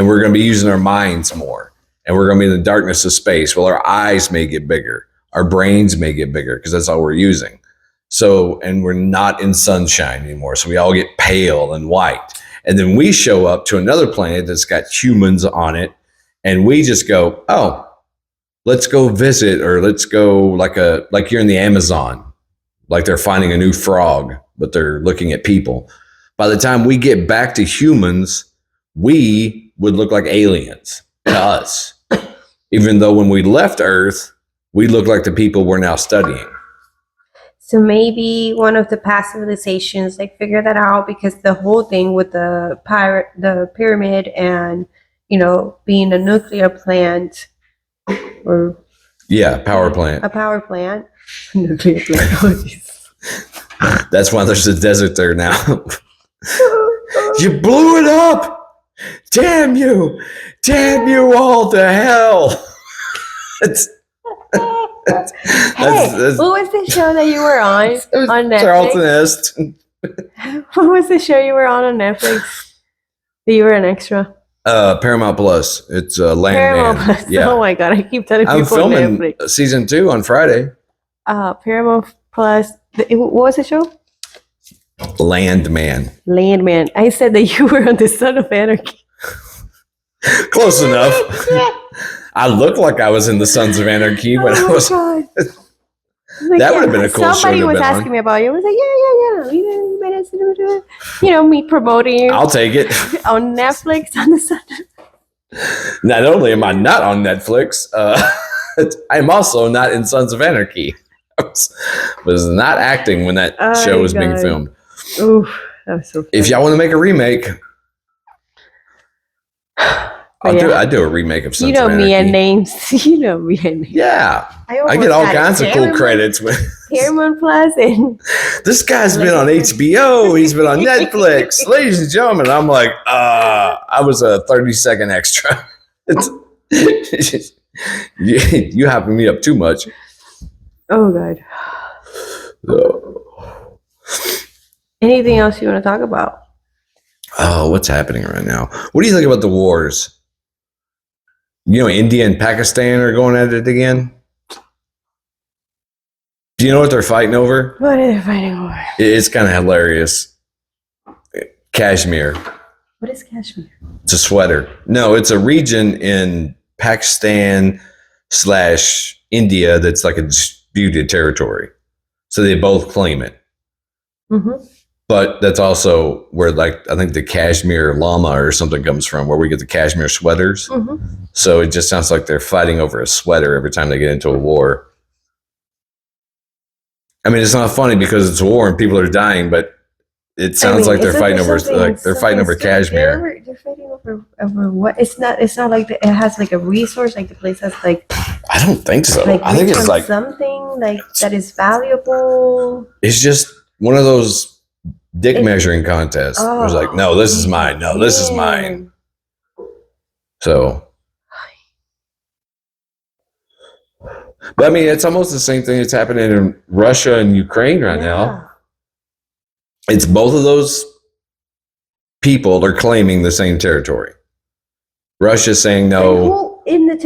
we're going to be using our minds more, and we're going to be in the darkness of space. Well, our eyes may get bigger. Our brains may get bigger because that's all we're using. So, and we're not in sunshine anymore. So we all get pale and white. And then we show up to another planet that's got humans on it. And we just go, oh, let's go visit, or let's go like you're in the Amazon, they're finding a new frog, but they're looking at people. By the time we get back to humans, we would look like aliens to us. Even though when we left Earth, we look like the people we're now studying. So maybe one of the past civilizations figure that out, because the whole thing with the pyramid and being a nuclear plant or power plant. A power plant. Nuclear plant. That's why there's a desert there now. You blew it up. Damn you all to hell. What was the show that you were on Netflix? Charlton Heston. What was the show you were on Netflix? That you were an extra? Paramount Plus. It's Paramount Landman. Plus. Yeah. Oh my god, I keep telling I'm people filming Netflix. season 2 on Friday. Paramount Plus. What was the show? Landman. Landman. I said that you were on the Son of Anarchy. Close enough. I looked like I was in the Sons of Anarchy, but I was. God. That would have been a cool show. Somebody was asking me about you. I was like, yeah. You know, me promoting you. I'll take it. On Netflix on the Sun. Not only am I not on Netflix, I'm also not in Sons of Anarchy. I was not acting when that show was being filmed. Oof, that was so funny. If y'all want to make a remake, I'd do a remake of Sons of Anarchy. Me and names. You know me and names. Yeah. I get all kinds of cool credits. Paramount Plus and this guy's been on HBO. He's been on Netflix. Ladies and gentlemen, I'm like, I was a 30-second extra. You hyping me up too much. Oh, God. Anything else you want to talk about? Oh, what's happening right now? What do you think about the wars? You know, India and Pakistan are going at it again. Do you know what they're fighting over? What are they fighting over? It's kind of hilarious. Kashmir. What is Kashmir? It's a sweater. No, it's a region in Pakistan / India that's like a disputed territory. So they both claim it. Mm-hmm. But that's also where, like, I think the Kashmir llama or something comes from, where we get the Kashmir sweaters. Mm-hmm. So it just sounds like they're fighting over a sweater every time they get into a war. I mean, it's not funny because it's a war and people are dying, but it sounds like they're fighting over Kashmir. They're fighting over what? It's not like it has like a resource, like the place has like. I don't think so. Like I think it's like something like that is valuable. It's just one of those dick measuring contests. It was like, no, this is mine. No, this is mine. So. But I mean, it's almost the same thing that's happening in Russia and Ukraine right now. It's both of those people are claiming the same territory. Russia's saying no. And who in the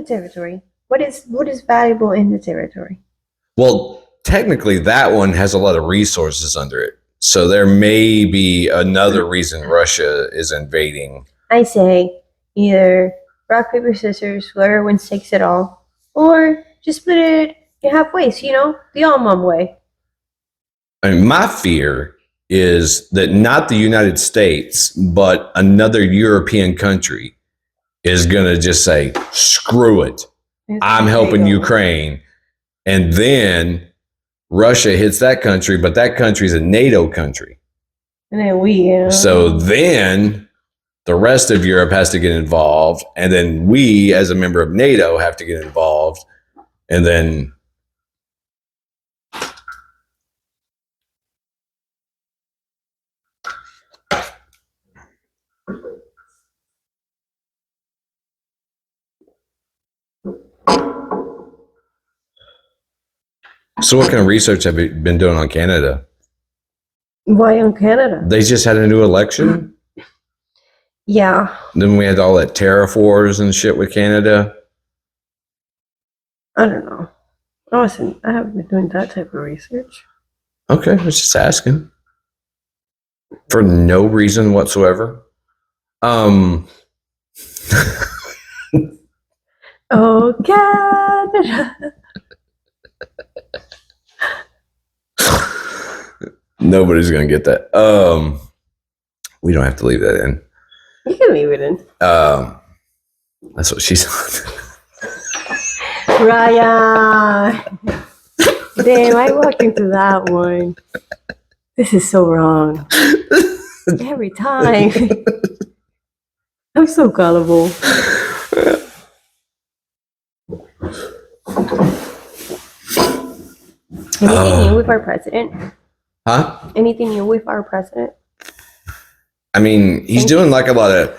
territory? What is valuable in the territory? Well, technically, that one has a lot of resources under it. So there may be another reason Russia is invading. I say either rock, paper, scissors, whoever wins takes it all. Or just split it in halfway, the all mom way. I mean, my fear is that not the United States, but another European country is going to just say, screw it. I'm helping Ukraine. And then Russia hits that country, but that country is a NATO country. And then So then the rest of Europe has to get involved. And then we, as a member of NATO, have to get involved. And then. So what kind of research have you been doing on Canada? Why on Canada? They just had a new election. Yeah. Then we had all that tariff wars and shit with Canada. I don't know. I haven't been doing that type of research. Okay, I was just asking. For no reason whatsoever. Oh, Canada. Nobody's gonna get that. We don't have to leave that in. You can leave it in. That's what she said. Ryan. Damn, I walked into that one. This is so wrong. Every time. I'm so gullible. Anything new with our president? Huh? Anything new with our president? I mean, he's doing like a lot of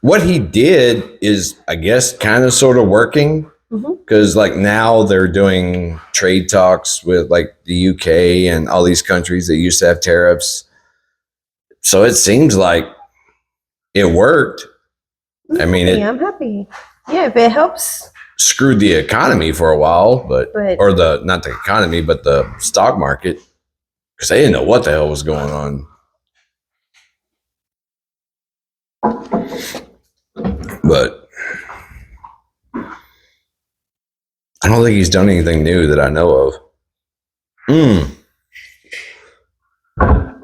what he did is, I guess, kind of sort of working because like now they're doing trade talks with like the UK and all these countries that used to have tariffs. So it seems like it worked. I mean, I'm happy. Yeah, if it helps. Screwed the economy for a while, or not the economy, but the stock market, because they didn't know what the hell was going on. But I don't think he's done anything new that I know of.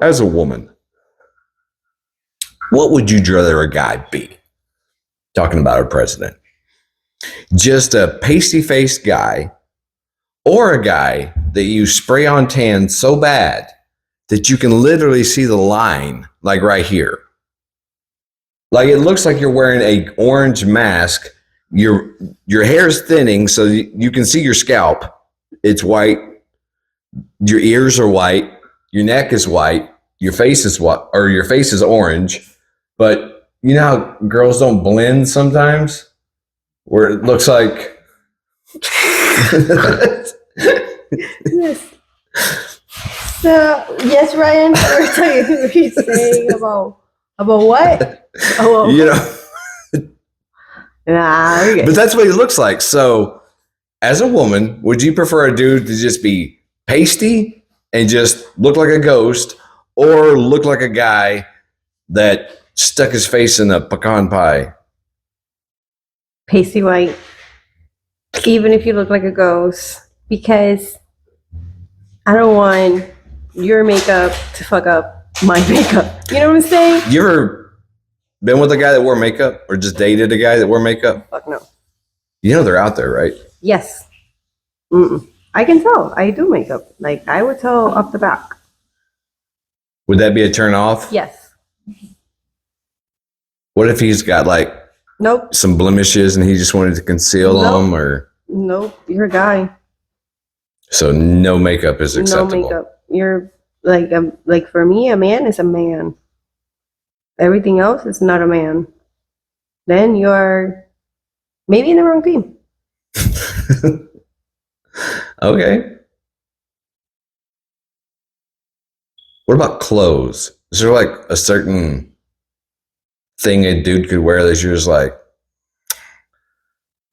As a woman, what would you rather a guy be? Talking about a president. Just a pasty-faced guy, or a guy that you spray on tan so bad that you can literally see the line, like right here. Like it looks like you're wearing an orange mask. Your hair's thinning so you can see your scalp. It's white. Your ears are white. Your neck is white. Your face is white, or your face is orange. But you know how girls don't blend sometimes, where it looks like. Yes. So yes, Ryan. What are you saying about what? Oh, you know. Okay. But that's what he looks like. So, as a woman, would you prefer a dude to just be pasty and just look like a ghost, or look like a guy that stuck his face in a pecan pie? Pasty white. Even if you look like a ghost, because I don't want your makeup to fuck up my makeup. You know what I'm saying? You ever been with a guy that wore makeup, or just dated a guy that wore makeup? Fuck no. You know they're out there, right? Yes. I can tell. I do makeup. Like I would tell off the back. Would that be a turn off? Yes. What if he's got like Nope. some blemishes and he just wanted to conceal them, or nope? You're a guy. So no makeup is acceptable. No makeup. You're like for me, a man is a man. Everything else is not a man. Then you are maybe in the wrong team. Okay. What about clothes? Is there like a certain thing a dude could wear that you're just like,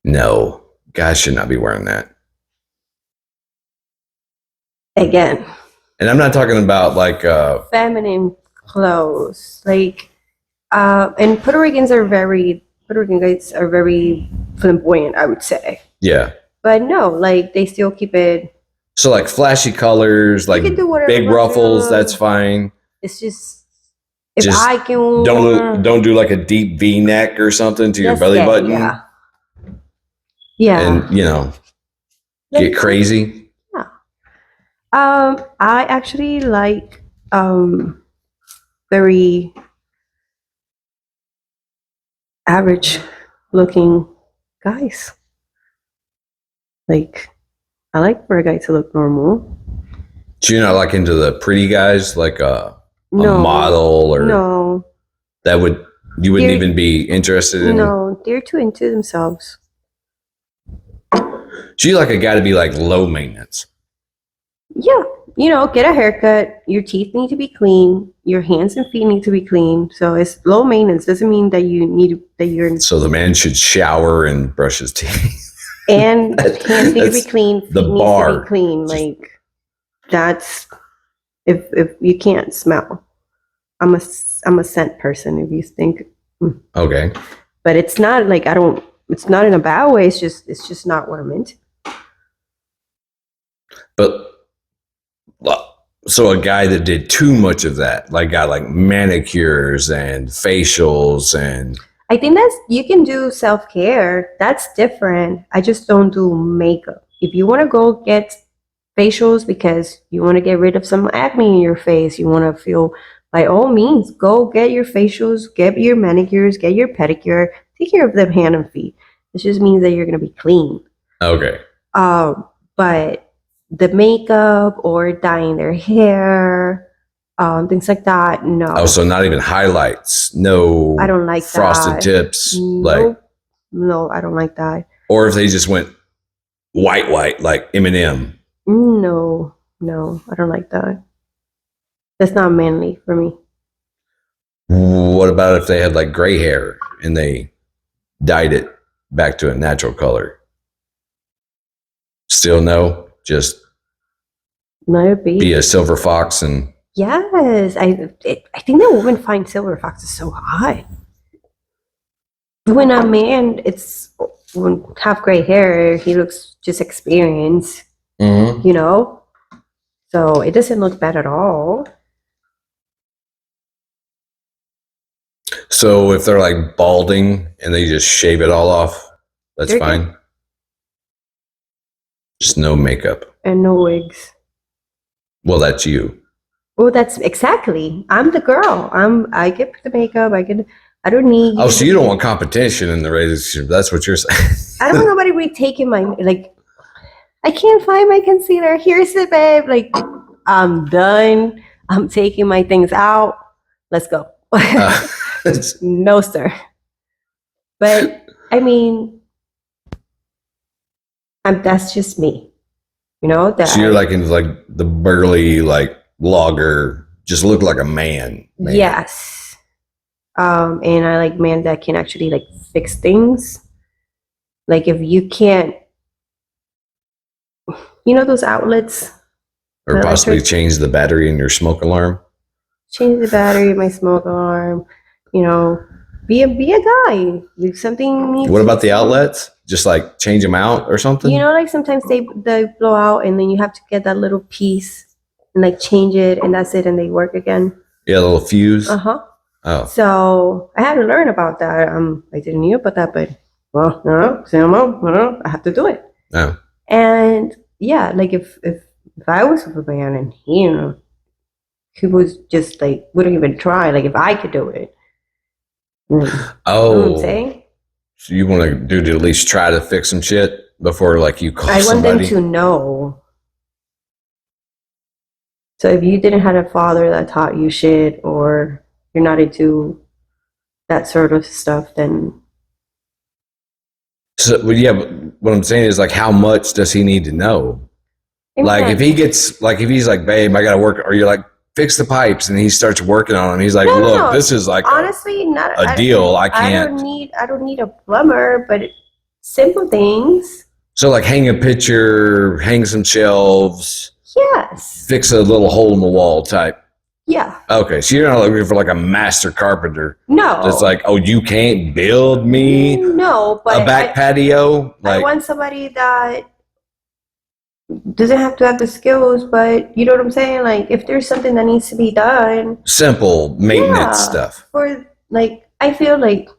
no, guys should not be wearing that? Again. And I'm not talking about like feminine clothes. Like and Puerto Rican guys are very flamboyant, I would say. Yeah. But no, like they still keep it. So like flashy colors, like big ruffles, that's fine. It's just if I can don't do like a deep V neck or something to your belly button. Yeah. Yeah. And get crazy. Yeah. I actually like very average looking guys. Like I like for a guy to look normal. So you're not like into the pretty guys, like a model, or no? You wouldn't even be interested in. No, they're too into themselves. So you like a guy to be like low maintenance. Yeah, get a haircut. Your teeth need to be clean. Your hands and feet need to be clean. So it's low maintenance. Doesn't mean that you're. So the man should shower and brush his teeth. And hands need to be clean. Feet the bar needs to be clean. Like that's if you can't smell. I'm a scent person. If you think. Okay. But it's not like I don't. It's not in a bad way. It's just not what I'm into. But so a guy that did too much of that, like got like manicures and facials and. I think you can do self-care. That's different. I just don't do makeup. If you want to go get facials because you want to get rid of some acne in your face, you want to feel, by all means, go get your facials, get your manicures, get your pedicure, take care of them hand and feet. This just means that you're going to be clean. Okay. But the makeup or dyeing their hair, things like that, no. Oh, so not even highlights? No. I don't like frosted tips? Nope. No, I don't like that. Or if they just went white, like Eminem? No, I don't like that. That's not manly for me. What about if they had like gray hair and they dyed it back to a natural color? Still no, just Let it be. be a silver fox and Yes, I think that women find silver foxes so hot. When a man, when have gray hair, he looks just experienced, Mhm. you know. So it doesn't look bad at all. So if they're like balding and they just shave it all off, that's They're fine. good. Just no makeup. And no wigs. Well, that's you. Well, that's exactly. I'm the girl. I get the makeup. I don't need. Oh, so you don't want competition in the relationship? That's what you're saying. I don't want nobody retaking my like. I can't find my concealer. Here's it, babe. Like, I'm done. I'm taking my things out. Let's go. No, sir. But I mean, that's just me. You know that. So you're like into like the burly like logger, just look like a man. Yes. And I like men that can actually like fix things. Like if you can't, you know, those outlets. Or possibly change the battery in your smoke alarm. Change the battery, my smoke alarm. You know, be a guy. If something needs. What about the outlets? Just like change them out or something? You know, like sometimes they blow out and then you have to get that little piece and like change it and that's it and they work again. Yeah, a little fuse. Uh-huh. Oh. So I had to learn about that. I didn't know about that, but well, no, I have to do it. Oh. And yeah, like if I was with a man and he, you know, he was just like wouldn't even try, like if I could do it. Oh. You know what I'm saying? So you want to do to at least try to fix some shit before like you call I want somebody? them to know. So if you didn't have a father that taught you shit or you're not into that sort of stuff, then. So, well, yeah, but what I'm saying is like, how much does he need to know? Like if he gets, like if he's like, babe, I got to work, or you're like, fix the pipes and he starts working on them. He's like, look, this is like honestly not a deal. I can't. I don't need a plumber, but simple things. So like hang a picture, hang some shelves. Yes. Fix a little hole in the wall type. Yeah. Okay, so you're not looking for like a master carpenter. No. It's like, oh, you can't build me no, but a back patio. Like, I want somebody that doesn't have to have the skills, but you know what I'm saying? Like if there's something that needs to be done. Simple maintenance stuff. For like I feel like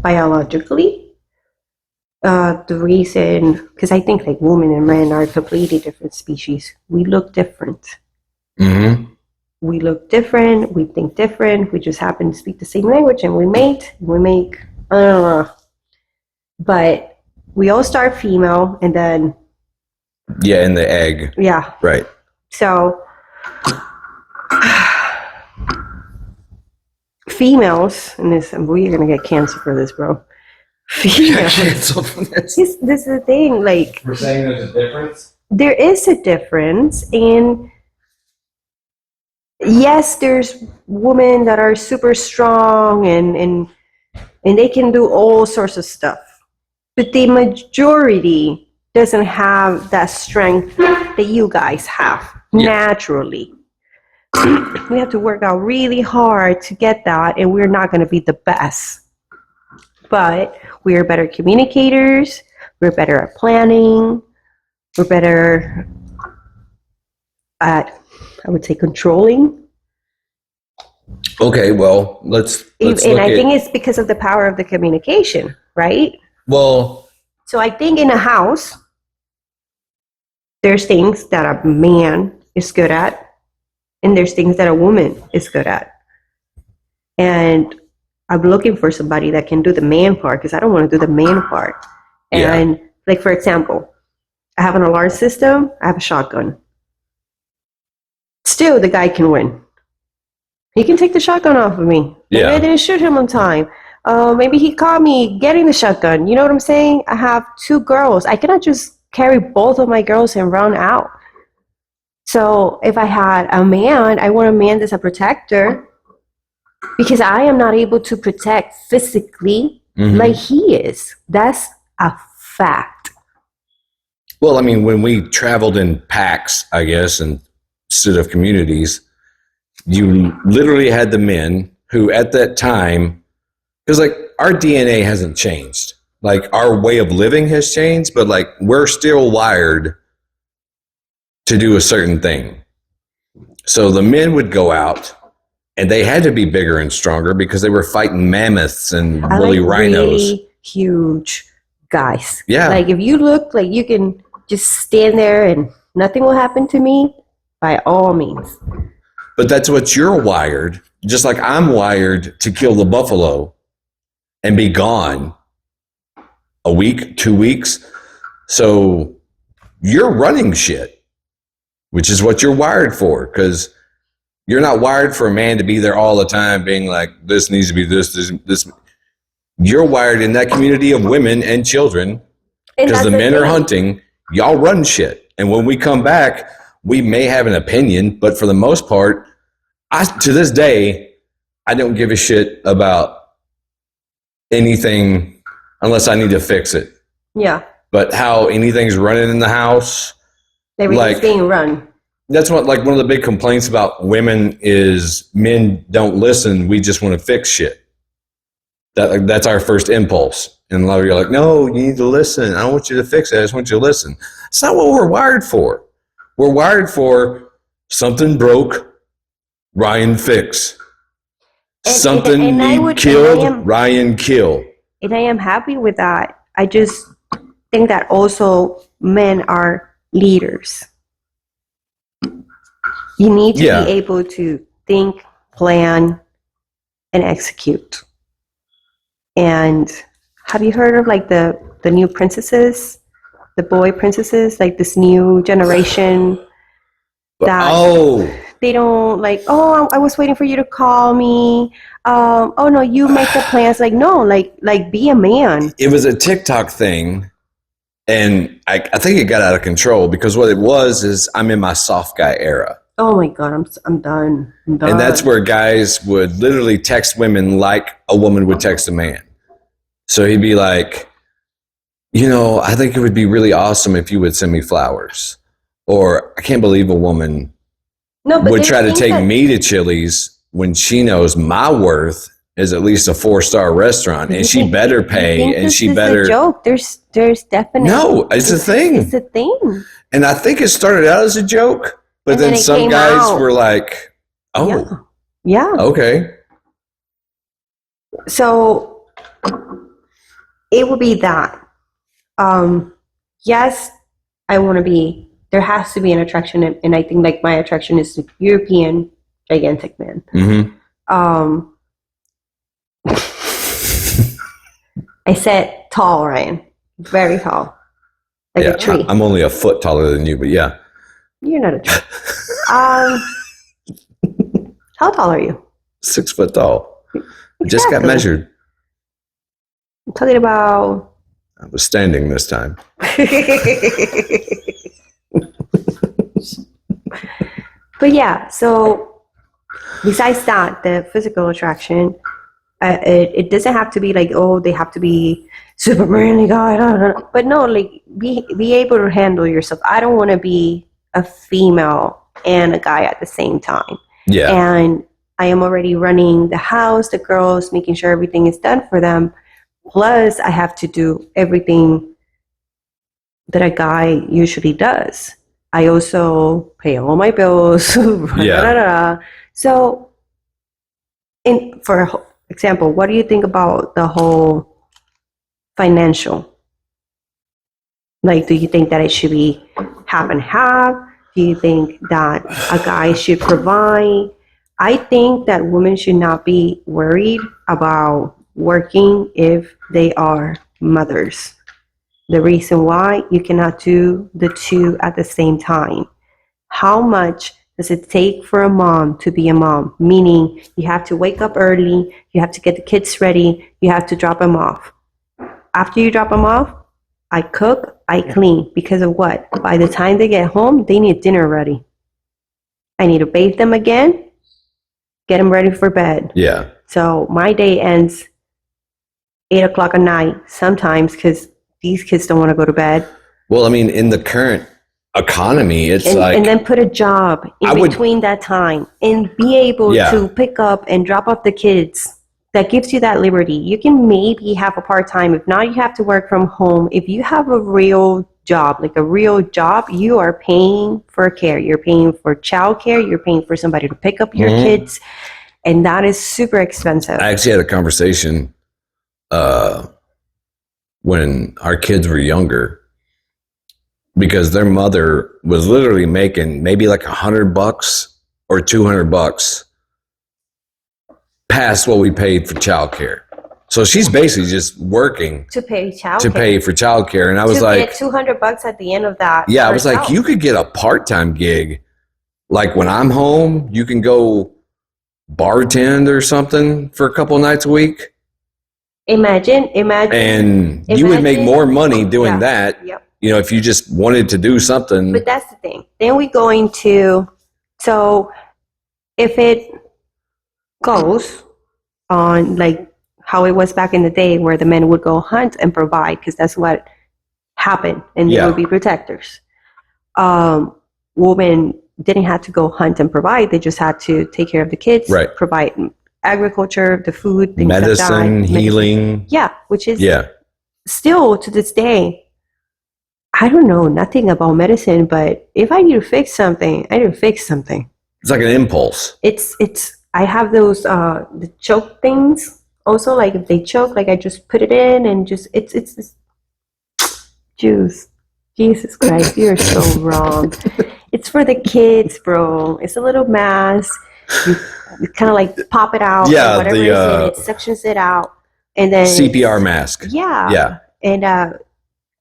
biologically, the reason, because I think like women and men are completely different species. We look different. Mm-hmm. We look different. We think different. We just happen to speak the same language, and we mate. We make. But we all start female, and then. Yeah, in the egg. Yeah. Right. So. Females, and we're gonna get canceled for this, bro. Females. Canceled for this. This is the thing. Like we're saying there's a difference. There is a difference, and yes, there's women that are super strong and they can do all sorts of stuff, but the majority doesn't have that strength that you guys have naturally. We have to work out really hard to get that, and we're not going to be the best. But we're better communicators. We're better at planning. We're better at, I would say, controlling. Okay, well, let's and I think it's because of the power of the communication, right? Well, so I think in a house, there's things that a man is good at, and there's things that a woman is good at. And I'm looking for somebody that can do the man part, because I don't want to do the man part. And like, for example, I have an alarm system, I have a shotgun. Still, the guy can win. He can take the shotgun off of me. Maybe I didn't shoot him on time. Maybe he caught me getting the shotgun. You know what I'm saying? I have 2 girls. I cannot just carry both of my girls and run out. So if I had a man, I want a man that's a protector. Because I am not able to protect physically like he is. That's a fact. Well, I mean, when we traveled in packs, I guess, instead of communities, you literally had the men who at that time, because like our DNA hasn't changed. Like our way of living has changed, but like we're still wired to do a certain thing. So the men would go out and they had to be bigger and stronger because they were fighting mammoths and woolly rhinos. Really huge guys. Yeah. Like if you look like you can just stand there and nothing will happen to me, by all means. But that's what you're wired, just like I'm wired to kill the buffalo and be gone a week, 2 weeks. So you're running shit, which is what you're wired for, because you're not wired for a man to be there all the time being like, this needs to be this. You're wired in that community of women and children because the men are hunting. Y'all run shit. And when we come back, we may have an opinion, but for the most part, to this day, I don't give a shit about anything unless I need to fix it. Yeah. But how anything's running in the house, everything's being run. That's what, like, one of the big complaints about women is men don't listen. We just want to fix shit. That's our first impulse. And a lot of you are like, no, you need to listen. I don't want you to fix it. I just want you to listen. It's not what we're wired for. We're wired for something broke, Ryan fix. Something need killed, Ryan kill. And I am happy with that. I just think that also men are leaders. You need to be able to think, plan, and execute. And have you heard of like the new princesses, the boy princesses, like this new generation that they don't like, oh, I was waiting for you to call me. Oh no, you make the plans. Like, no, like be a man. It was a TikTok thing. And I think it got out of control because what it was is I'm in my soft guy era. Oh my God, I'm done. I'm done. And that's where guys would literally text women like a woman would text a man. So he'd be like, you know, I think it would be really awesome if you would send me flowers. Or I can't believe a woman would try to take me to Chili's when she knows my worth is at least a 4-star restaurant, and she better pay, and she better. It's a joke. There's definitely no. It's a thing. It's a thing. And I think it started out as a joke, but then some guys were like, "Oh, yeah, okay." So it would be that. Yes, I want to be. There has to be an attraction, and I think like my attraction is the European gigantic man. Mm-hmm. I said tall, Ryan. Very tall. Like a tree. I'm only a foot taller than you, but yeah. You're not a tree. How tall are you? 6 foot tall. Exactly. Just got measured. I'm talking about... I was standing this time. But yeah, so besides that, the physical attraction... it doesn't have to be like, oh, they have to be super manly guy, but no, like be able to handle yourself. I don't want to be a female and a guy at the same time. Yeah. And I am already running the house, the girls, making sure everything is done for them. Plus, I have to do everything that a guy usually does. I also pay all my bills. So, for example, what do you think about the whole financial? Like, do you think that it should be half and half? Do you think that a guy should provide? I think that women should not be worried about working if they are mothers. The reason why you cannot do the two at the same time. How much does it take for a mom to be a mom? Meaning you have to wake up early, you have to get the kids ready, you have to drop them off. After you drop them off, I cook, I clean. Because of what? By the time they get home, they need dinner ready. I need to bathe them again. get them ready for bed. Yeah. So my day ends 8 o'clock at night sometimes because these kids don't want to go to bed. Well, I mean, in the current economy, it's and then put a job in between that time and be able to pick up and drop off the kids. That gives you that liberty. You can maybe have a part-time. If not, you have to work from home. If you have a real job, like a real job, you are paying for care. You're paying for childcare. You're paying for somebody to pick up your kids. And that is super expensive. I actually had a conversation when our kids were younger, because their mother was literally making maybe like $100 or $200 past what we paid for childcare. So she's basically just working to pay for childcare. And I was like, get $200 at the end of that. Yeah, I was like, you could get a part-time gig. Like when I'm home, you can go bartend or something for a couple nights a week. Imagine. And you would make more money doing that. Yep. You know, if you just wanted to do something. But that's the thing. Then we go into, so if it goes on like how it was back in the day where the men would go hunt and provide, because that's what happened, and they would be protectors. Women didn't have to go hunt and provide. They just had to take care of the kids, provide agriculture, the food, things medicine, like that. Healing. Yeah, which is still to this day, I don't know nothing about medicine, but if I need to fix something, I need to fix something. It's like an impulse. I have those the choke things also, like if they choke, like I just put it in and just it's juice. Jesus Christ, you're so wrong. It's for the kids, bro. It's a little mask. You kind of like pop it out. Yeah, whatever is in it suctions it out, and then CPR mask. Yeah. And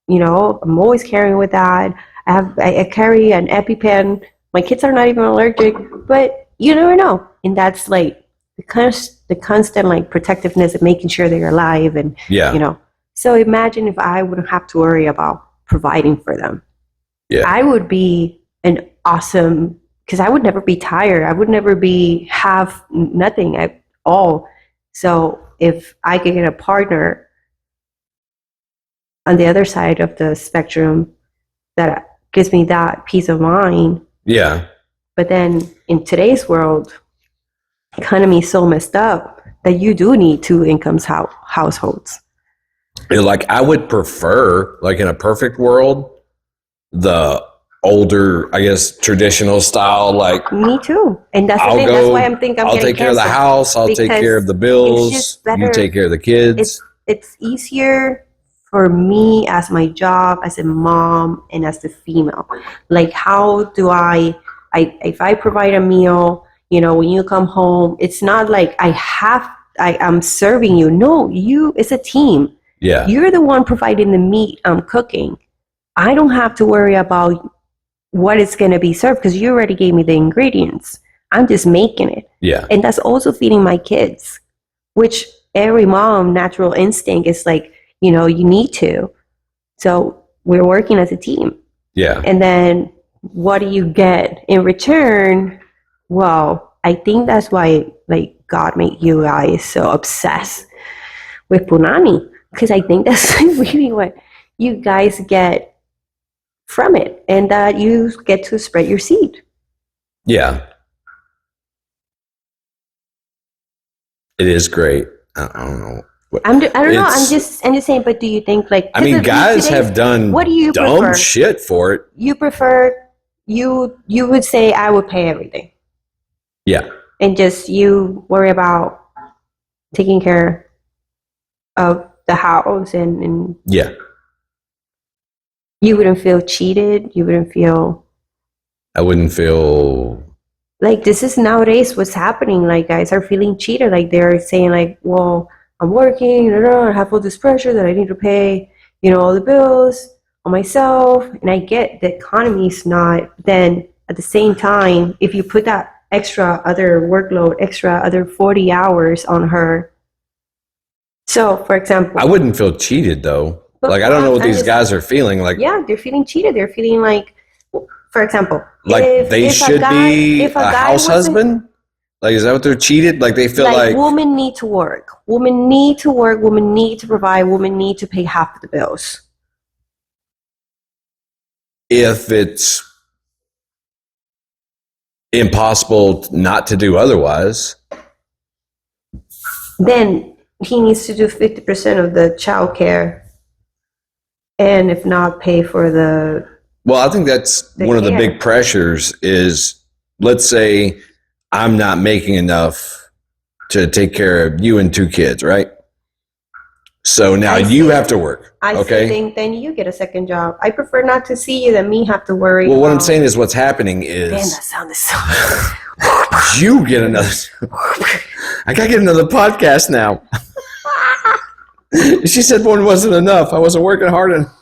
you know, I'm always carrying with that. I carry an EpiPen. My kids are not even allergic, but you never know. And that's like the constant like protectiveness of making sure they're alive, and you know. So imagine if I wouldn't have to worry about providing for them. Yeah, I would be an awesome, because I would never be tired. I would never have nothing at all. So if I could get a partner on the other side of the spectrum that gives me that peace of mind. Yeah. But then in today's world, economy is so messed up that you do need two incomes households. Like I would prefer, like in a perfect world, the older, I guess, traditional style. Like me too, and that's the thing. That's why I'm thinking I'll take care of the house. I'll take care of the bills. You take care of the kids. It's easier for me as my job, as a mom, and as the female. Like, how do I if I provide a meal, you know, when you come home, it's not like I'm serving you. No, it's a team. Yeah. You're the one providing the meat I'm cooking. I don't have to worry about what is going to be served because you already gave me the ingredients. I'm just making it. Yeah. And that's also feeding my kids, which every mom natural instinct is like, you know, you need to. So we're working as a team. Yeah. And then what do you get in return? Well, I think that's why like God made you guys so obsessed with punani, because I think that's really what you guys get from it, and that you get to spread your seed. Yeah. It is great. I don't know. I don't know. I'm just saying. But do you think like? I mean, guys have done what do you dumb prefer? Shit for it. You prefer you would say I would pay everything. Yeah. And just you worry about taking care of the house and yeah. You wouldn't feel cheated. You wouldn't feel. I wouldn't feel. Like this is nowadays what's happening. Like guys are feeling cheated. Like they're saying like, well, I'm working, I have all this pressure that I need to pay, you know, all the bills on myself. And I get the economy is not. Then at the same time, if you put that extra other workload, extra other 40 hours on her. So, for example, I wouldn't feel cheated though. Like I don't know what these guys are feeling like. Yeah, they're feeling cheated. They're feeling like, for example, like they should be a house husband. Like, is that what they're cheated? Like, they feel like women need to work. Women need to work. Women need to provide. Women need to pay half of the bills. if it's impossible not to do otherwise, then he needs to do 50% of the child care, and if not, pay for the. well, I think that's one of the big pressures is, let's say I'm not making enough to take care of you and 2 kids, right? So now you have to work. I think then you get a second job. I prefer not to see you than me have to worry. Well, what I'm saying is what's happening is. Man, that sounded so. You get another. I gotta get another podcast now. She said one wasn't enough. I wasn't working hard enough.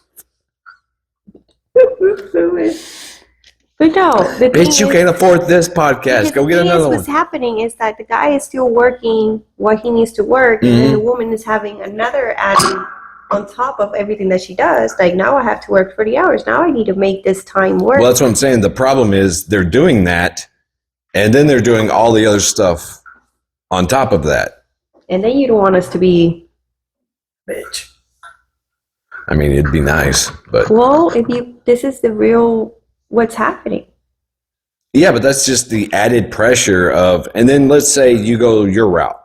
But no, bitch, you can't afford this podcast. Go get another one. What's happening is that the guy is still working what he needs to work, and then the woman is having another added on top of everything that she does. Like, now I have to work 40 hours. Now I need to make this time work. Well, that's what I'm saying. The problem is they're doing that, and then they're doing all the other stuff on top of that. And then you don't want us to be bitch. I mean, it'd be nice, but well, this is the real what's happening. Yeah, but that's just the added pressure of, and then let's say you go your route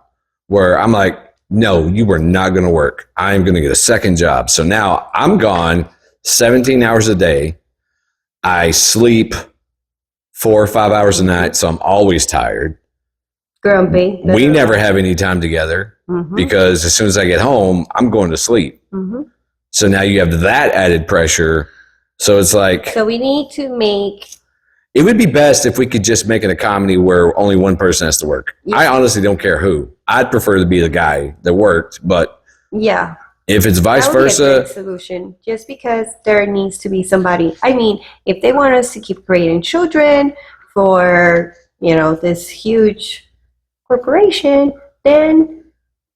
where I'm like, no, you are not going to work. I'm going to get a second job. So now I'm gone 17 hours a day. I sleep 4 or 5 hours a night, so I'm always tired. Grumpy. We never have any time together because as soon as I get home, I'm going to sleep. So now you have that added pressure. So it's like... So we need to make... It would be best if we could just make it a comedy where only one person has to work. I honestly don't care who. I'd prefer to be the guy that worked, but... Yeah. If it's vice versa... That would be a great solution. Just because there needs to be somebody... I mean, if they want us to keep creating children for, this huge corporation, then...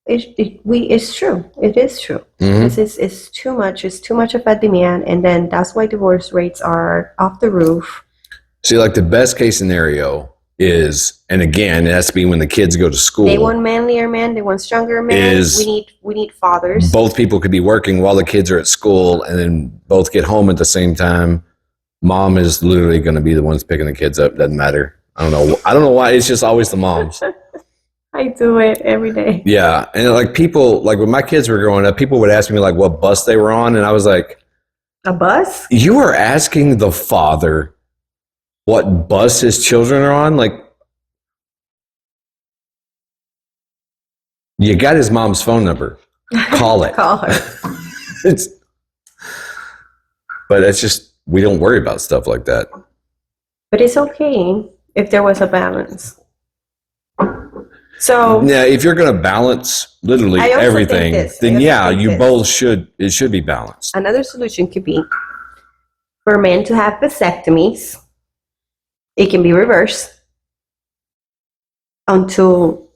It's true. It is true. It's too much. It's too much of a demand, and then that's why divorce rates are off the roof. See, like the best case scenario is, and again, it has to be when the kids go to school. They want manlier men. They want stronger men. We need fathers. Both people could be working while the kids are at school, and then both get home at the same time. Mom is literally going to be the ones picking the kids up. Doesn't matter. I don't know why. It's just always the moms. I do it every day. Yeah. And like people, like when my kids were growing up, people would ask me like what bus they were on. And I was like, a bus? You are asking the father what bus his children are on? Like, you got his mom's phone number. Call it. Call her. But it's just, we don't worry about stuff like that. But it's okay if there was a balance. So yeah, if you're going to balance literally everything, then yeah, you both should. It should be balanced. Another solution could be for men to have vasectomies. It can be reversed until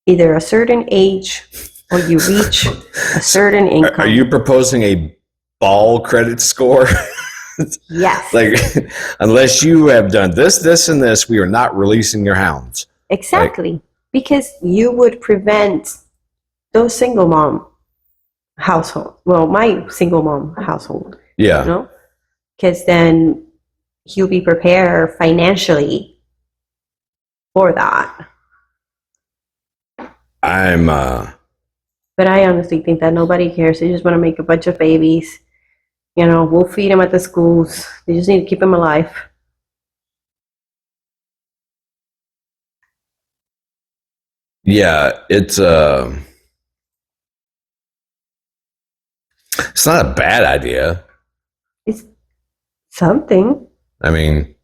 either a certain age or you reach a certain income. Are you proposing a ball credit score? Yes. Like, unless you have done this, this, and this, we are not releasing your hounds. Exactly. Because you would prevent those single mom household. Well, my single mom household. Yeah. Because then he'll be prepared financially for that. But I honestly think that nobody cares. They just want to make a bunch of babies. We'll feed them at the schools. They just need to keep them alive. Yeah, it's not a bad idea. It's something. I mean,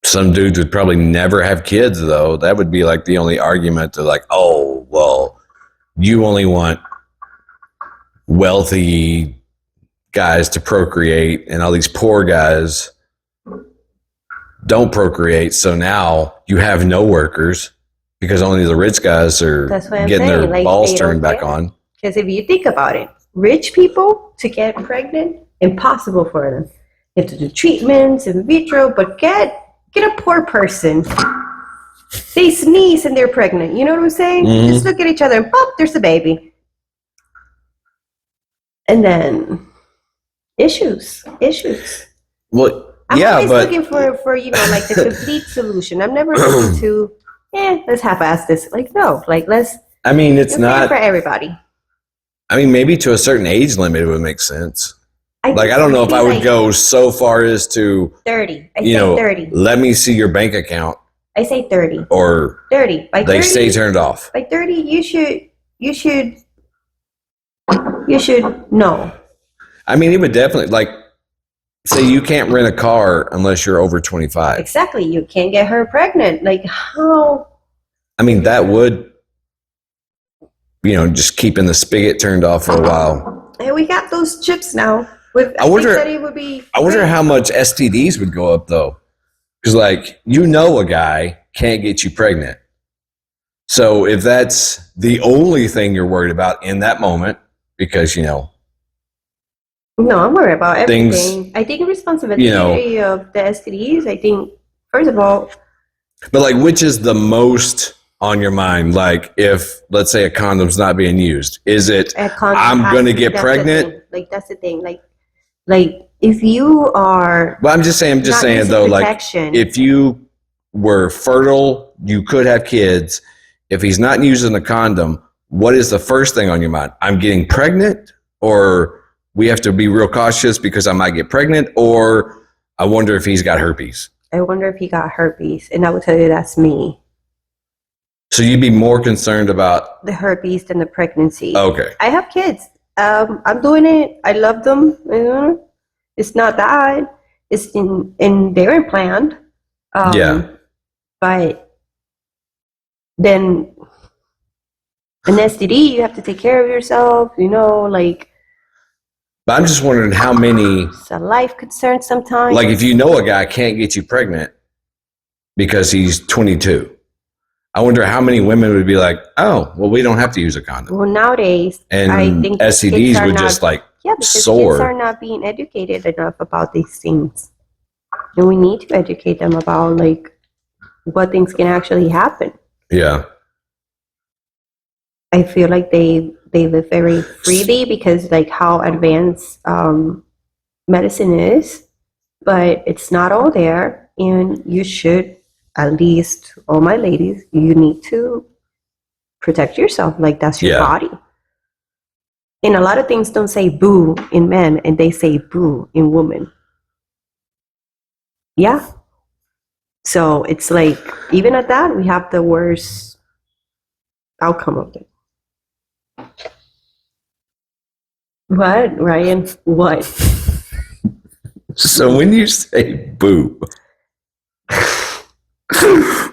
some dudes would probably never have kids, though. That would be like the only argument to like, oh, well, you only want wealthy guys to procreate and all these poor guys don't procreate. So now you have no workers because only the rich guys are getting their balls turned back on. Because if you think about it, rich people to get pregnant, impossible for them. They have to do treatments in vitro, but get Get a poor person. They sneeze and they're pregnant. You know what I'm saying? Mhm. Just look at each other and pop, there's a baby. And then issues. Well, I'm yeah, always but looking for like the complete solution. I'm never looking to, let's half-ass this. Like, no, like let's. I mean, it's fair not for everybody. I mean, maybe to a certain age limit, it would make sense. I don't know if I would like go so far as to 30. I say 30. let me see your bank account, I say 30. or 30. By they 30, stay turned off. By 30, you should know. I mean, it would definitely, like, say you can't rent a car unless you're over 25. Exactly. You can't get her pregnant. Like, how? I mean, that would, just keeping the spigot turned off for a while. And we got those chips now. I wonder I how much STDs would go up, though. Because, like, a guy can't get you pregnant. So if that's the only thing you're worried about in that moment, because, No, I'm worried about everything. Things, I think responsibility of the STDs, I think, first of all. But, like, which is the most on your mind? Like, if, let's say, a condom's not being used, is it, I'm going to get pregnant? Like, that's the thing. Like, if you are. Well, I'm just saying, though, protection. Like, if you were fertile, you could have kids. If he's not using a condom, what is the first thing on your mind? I'm getting pregnant, or we have to be real cautious because I might get pregnant, or I wonder if he's got herpes. I wonder if he got herpes, and I will tell you that's me. So you'd be more concerned about the herpes than the pregnancy. Okay. I have kids. I'm doing it. I love them. It's not that. It's they're implanted. But then an STD, you have to take care of yourself, like. But I'm just wondering how many. It's a life concern sometimes. Like, if a guy can't get you pregnant because he's 22, I wonder how many women would be like, oh, well, we don't have to use a condom. Well, nowadays, and I think STDs would just like soar. Kids are not being educated enough about these things. And we need to educate them about, like, what things can actually happen. Yeah. I feel like they live very freely because, like, how advanced medicine is, but it's not all there. And you should, at least, all my ladies, you need to protect yourself. Like, that's your body. And a lot of things don't say boo in men, and they say boo in women. Yeah. So it's like, even at that, we have the worst outcome of it. What, Ryan? What? So when you say boo,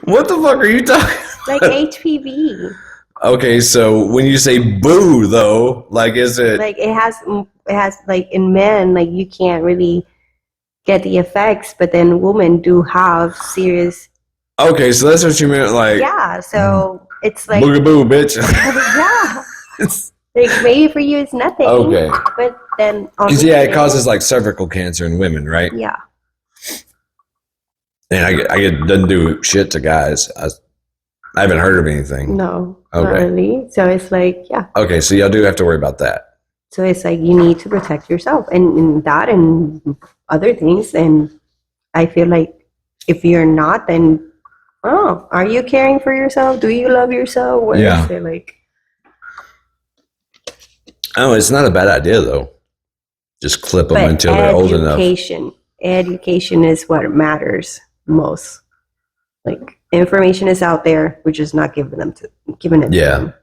what the fuck are you talking about? Like HPV. Okay, so when you say boo, though, like, is it like it has like, in men, like, you can't really get the effects, but then women do have serious. Okay, so that's what you meant, like. Yeah, so it's like boogaboo, bitch. Yeah. Like, maybe for you it's nothing. Okay. But then it causes, like, cervical cancer in women, right? Yeah. And I doesn't do shit to guys. I haven't heard of anything. No. Okay. Not really. So it's like, yeah. Okay, so y'all do have to worry about that. So it's like, you need to protect yourself, and that and other things. And I feel like if you're not, then, are you caring for yourself? Do you love yourself? What is it like? Oh, it's not a bad idea, though. Just clip them until they're old enough. Education is what matters most. Like, information is out there, we're just not giving it to them.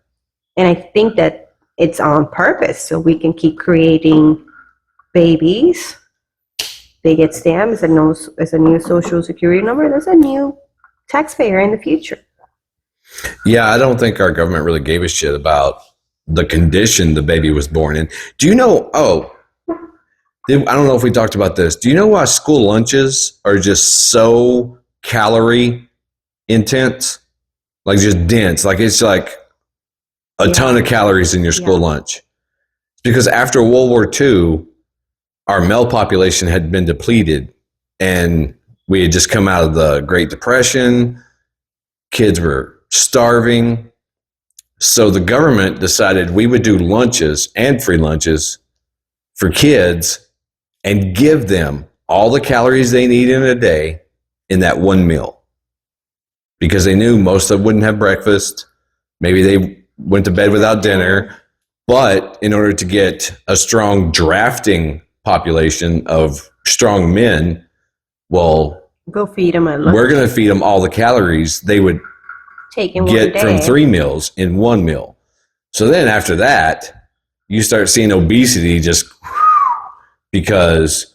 And I think that it's on purpose, so we can keep creating babies. They get stamped as a new social security number. There's a new taxpayer in the future. Yeah, I don't think our government really gave a shit about the condition the baby was born in. Do you know? I don't know if we talked about this. Do you know why school lunches are just so calorie intense? Like, just dense. Like, it's like a ton of calories in your school lunch. It's because after World War II, our male population had been depleted, and We had just come out of the Great Depression. Kids were starving. So the government decided we would do lunches and free lunches for kids and give them all the calories they need in a day in that one meal. Because they knew most of them wouldn't have breakfast. Maybe they went to bed without dinner. But in order to get a strong drafting population of strong men, well, Go feed them at lunch. we're going to feed them all the calories they would Take in get one from day. 3 meals in one meal. So then after that, you start seeing obesity just because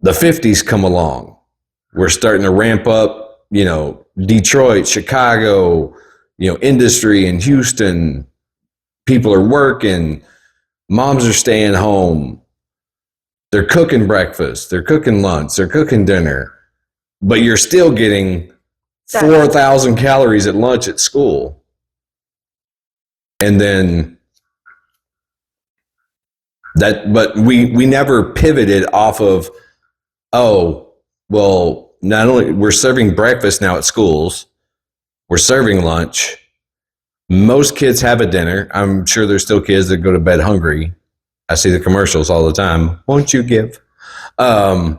the 50s come along. We're starting to ramp up, you know, Detroit, Chicago, you know, industry in Houston. People are working. Moms are staying home. They're cooking breakfast. They're cooking lunch. They're cooking dinner. But you're still getting 4,000 calories at lunch at school. And then that, but we never pivoted off of, oh, well, not only we're serving breakfast now at schools, we're serving lunch. Most kids have a dinner. I'm sure there's still kids that go to bed hungry. I see the commercials all the time. Won't you give? But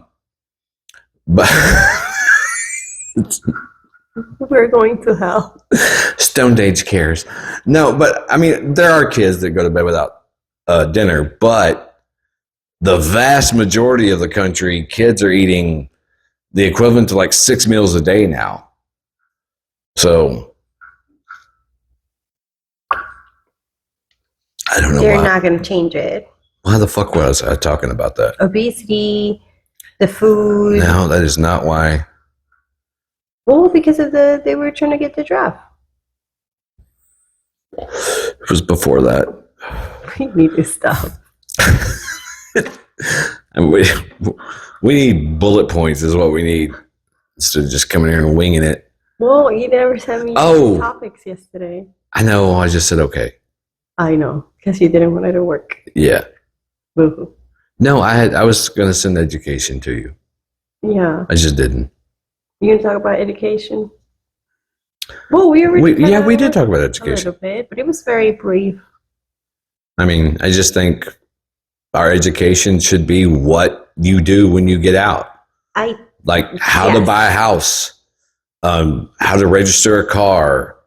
We're going to hell. StonedAge cares. No, but I mean, there are kids that go to bed without dinner, but the vast majority of the country, kids are eating the equivalent to like 6 meals a day now. So I don't know They're why. not going to change it. Why the fuck was I talking about that? Obesity, the food. No, that is not why. Well, because of they were trying to get the draft. It was before that. We need to stop. And we need bullet points is what we need instead of just coming here and winging it. Well, you never sent me topics yesterday. I know. I just said okay. I know, because you didn't want it to work. Yeah. Boo-hoo. No, I was going to send education to you. Yeah. I just didn't. You gonna talk about education? Well, we did talk about a education. little bit, but it was very brief. I mean, I just think our education should be what you do when you get out. Like how to buy a house, how to register a car,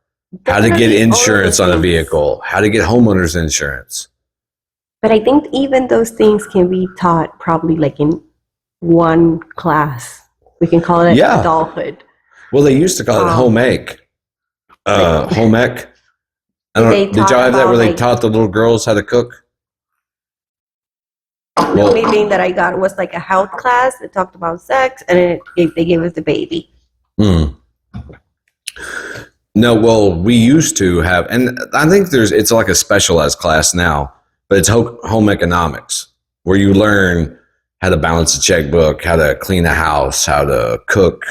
how to get insurance on a vehicle, how to get homeowners insurance. But I think even those things can be taught probably like in one class. We can call it adulthood. Well, they used to call it home ec. Home ec. Did y'all have that where they taught the little girls how to cook? The only thing that I got was like a health class that talked about sex, and they gave us the baby. No, well, we used to have, and I think it's like a specialized class now, but it's home economics, where you learn how to balance a checkbook, how to clean a house, how to cook.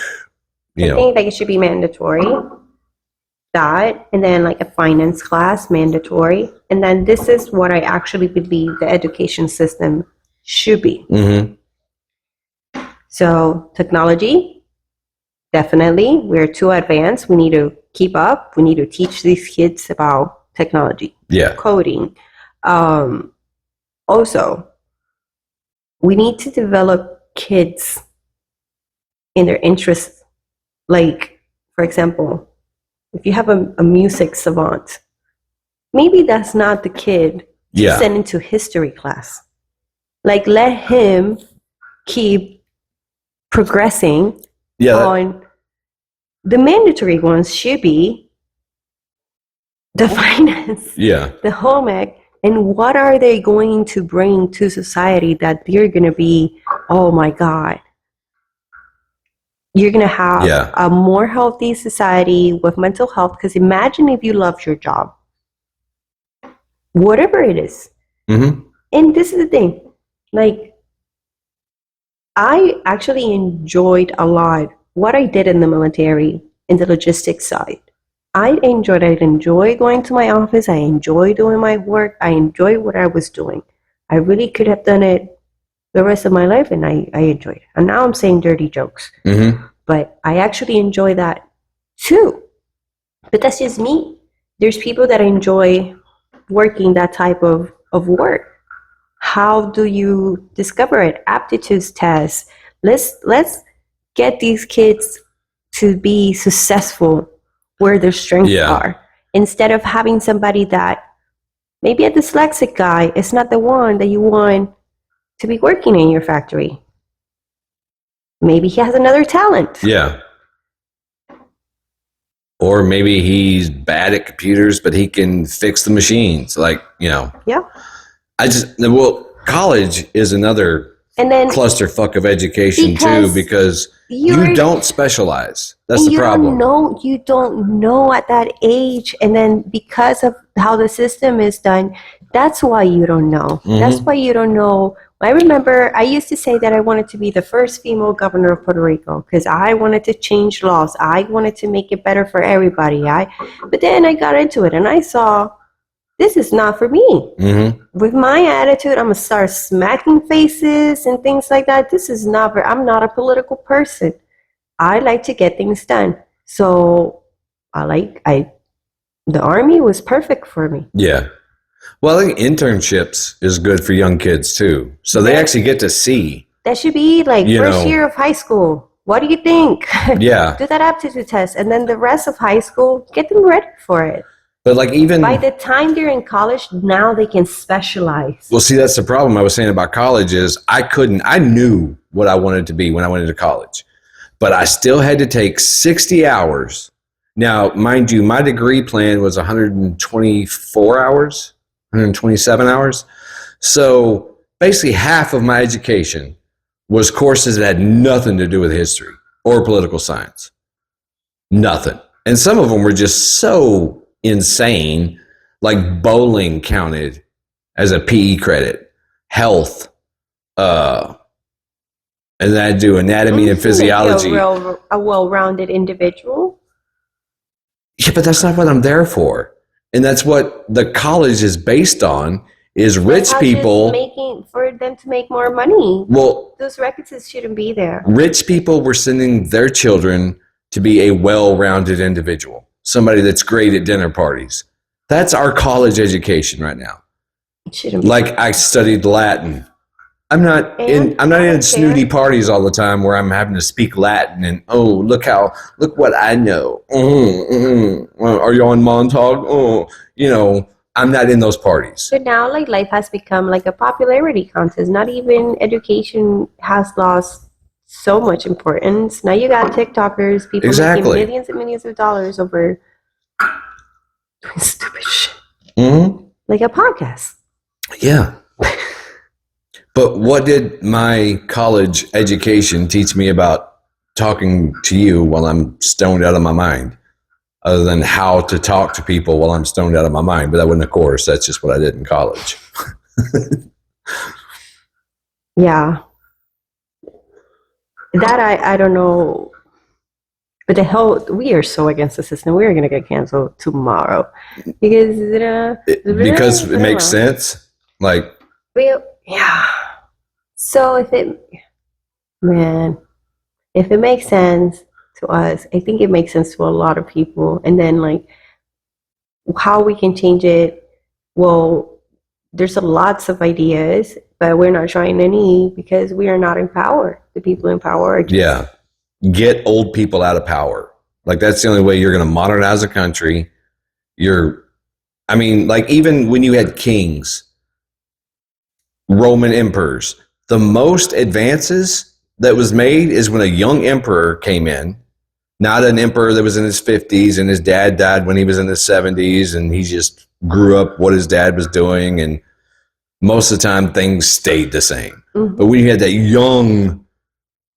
I think that it should be mandatory. That, and then like a finance class, mandatory. And then this is what I actually believe the education system should be. Mm-hmm. So technology, definitely. We're too advanced. We need to keep up. We need to teach these kids about technology. Yeah. Coding. Also, we need to develop kids in their interests. Like, for example, if you have a music savant, maybe that's not the kid to send into history class. Like, let him keep progressing on. The mandatory ones should be the finance, the home ec, and what are they going to bring to society that they're going to be, oh my God, you're going to have a more healthy society with mental health. Because imagine if you love your job, whatever it is. Mm-hmm. And this is the thing, like, I actually enjoyed a lot what I did in the military in the logistics side. I enjoy going to my office. I enjoy doing my work. I enjoy what I was doing. I really could have done it the rest of my life, and I enjoyed it. And now I'm saying dirty jokes, but I actually enjoy that too. But that's just me. There's people that enjoy working that type of work. How do you discover it? Aptitudes tests. Let's get these kids to be successful where their strengths are, instead of having somebody that maybe a dyslexic guy is not the one that you want to be working in your factory. Maybe he has another talent. Yeah. Or maybe he's bad at computers, but he can fix the machines. Like, Yeah. College is another clusterfuck of education too, because you don't specialize. That's the problem. You don't know at that age, and then because of how the system is done, that's why you don't know. That's why you don't know. I remember I used to say that I wanted to be the first female governor of Puerto Rico because I wanted to change laws. I wanted to make it better for everybody. But then I got into it and I saw this is not for me. With my attitude, I'm going to start smacking faces and things like that. This is not I'm not a political person. I like to get things done. So the Army was perfect for me. Yeah. Well, I think internships is good for young kids too. So they actually get to see. That should be like first year of high school. What do you think? Yeah. Do that aptitude test. And then the rest of high school, get them ready for it. But like even by the time they're in college, now they can specialize. Well, see, that's the problem I was saying about college is I knew what I wanted to be when I went into college, but I still had to take 60 hours. Now, mind you, my degree plan was 124 hours, 127 hours. So basically half of my education was courses that had nothing to do with history or political science. Nothing. And some of them were just so insane, like bowling counted as a PE credit, health, and then I do anatomy and physiology. A well-rounded individual. Yeah, but that's not what I'm there for. And that's what the college is based on, is rich people. For them to make more money. Well, those records shouldn't be there. Rich people were sending their children to be a well-rounded individual. Somebody that's great at dinner parties. That's our college education right now. It shouldn't be. Like I studied Latin. I'm not in snooty parties all the time where I'm having to speak Latin and look what I know. Are you on Montauk? I'm not in those parties. But now like life has become like a popularity contest. Not even education has lost so much importance. Now you got TikTokers, people making millions and millions of dollars over stupid shit. Like a podcast. Yeah. But what did my college education teach me about talking to you while I'm stoned out of my mind? Other than how to talk to people while I'm stoned out of my mind. But that wasn't a course. That's just what I did in college. Yeah. That I don't know, but we are so against the system. We are going to get canceled tomorrow because it makes sense. Like, yeah. So if it makes sense to us, I think it makes sense to a lot of people. And then like how we can change it. Well, there's lots of ideas, but we're not trying any because we are not in power. The people in power are just... Get old people out of power. Like that's the only way you're going to modernize a country. Even when you had kings, Roman emperors, the most advances that was made is when a young emperor came in, not an emperor that was in his 50s and his dad died when he was in his 70s and he just grew up what his dad was doing, and most of the time things stayed the same. But when you had that young,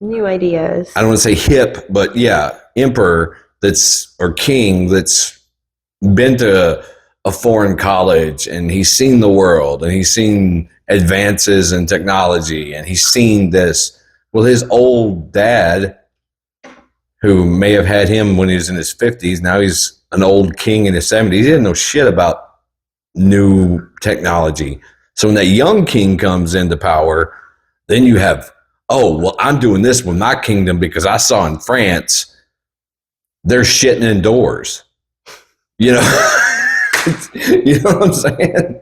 new ideas, I don't want to say hip, but emperor or king that's been to a foreign college and he's seen the world and he's seen advances in technology and he's seen this. Well, his old dad, who may have had him when he was in his 50s, now he's an old king in his 70s. He didn't know shit about new technology. So when that young king comes into power, Then you have, oh, well, I'm doing this with my kingdom because I saw in France they're shitting indoors. You know, you know what I'm saying?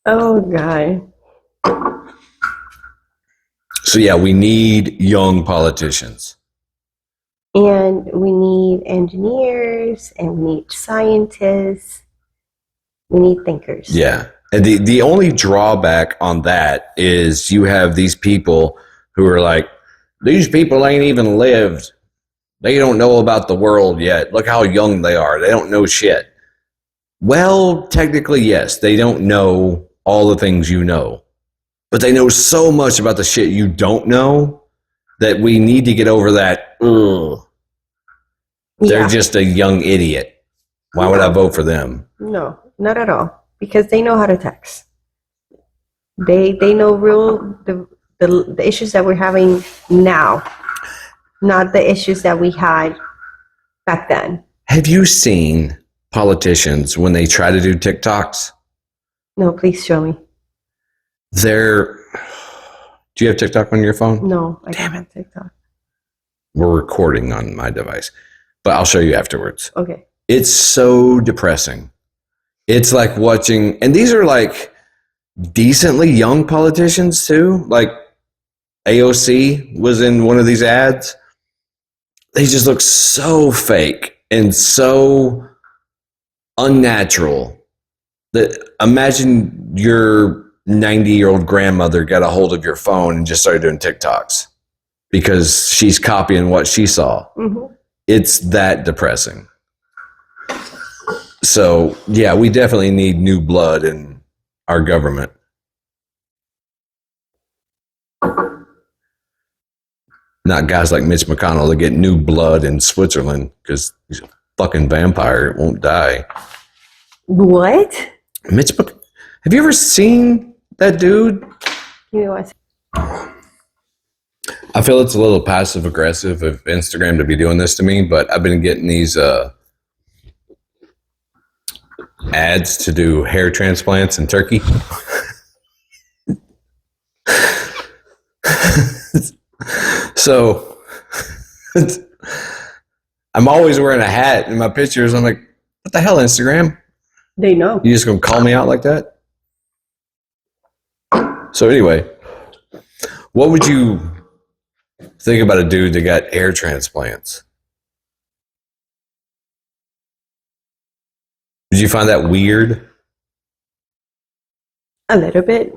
Oh God. So yeah, we need young politicians. And we need engineers and we need scientists. We need thinkers. Yeah. And the only drawback on that is you have these people who are like, these people ain't even lived. They don't know about the world yet. Look how young they are. They don't know shit. Well, technically, yes, they don't know all the things you know, but they know so much about the shit you don't know that we need to get over that. Ugh, they're just a young idiot. Why would I vote for them? No, not at all. Because they know how to text. They know the issues that we're having now, not the issues that we had back then. Have you seen politicians when they try to do TikToks? No, please show me. Do you have TikTok on your phone? No, I don't have TikTok. We're recording on my device, but I'll show you afterwards. Okay. It's so depressing. It's like watching, and these are like decently young politicians too. Like AOC was in one of these ads. They just look so fake and so unnatural that imagine your 90-year-old grandmother got a hold of your phone and just started doing TikToks because she's copying what she saw. Mm-hmm. It's that depressing. So, yeah, we definitely need new blood in our government. Not guys like Mitch McConnell that get new blood in Switzerland because he's a fucking vampire. It won't die. What? Have you ever seen that dude? Give me one. I feel it's a little passive aggressive of Instagram to be doing this to me, but I've been getting these ads to do hair transplants in Turkey. So I'm always wearing a hat in my pictures. I'm like, what the hell, Instagram? They know. You just gonna call me out like that? So anyway, what would you think about a dude that got hair transplants? Did you find that weird? A little bit.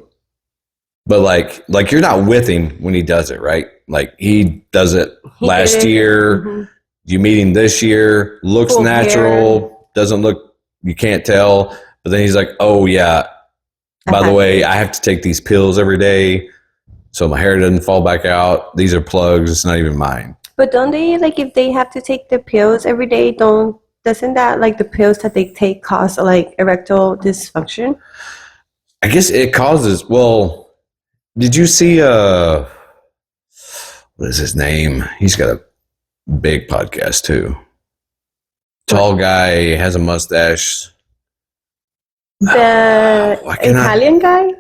But like you're not with him when he does it, right? Like he does it last year. Mm-hmm. You meet him this year, looks full natural, hair. Doesn't look, you can't tell. But then he's like, oh yeah, by the way, I have to take these pills every day so my hair doesn't fall back out. These are plugs. It's not even mine. But don't they, like, if they have to take the pills every day, doesn't that, like, the pills that they take cause, like, erectile dysfunction? I guess it causes, well, did you see, what is his name? He's got a big podcast too. Tall guy, has a mustache. The Italian guy?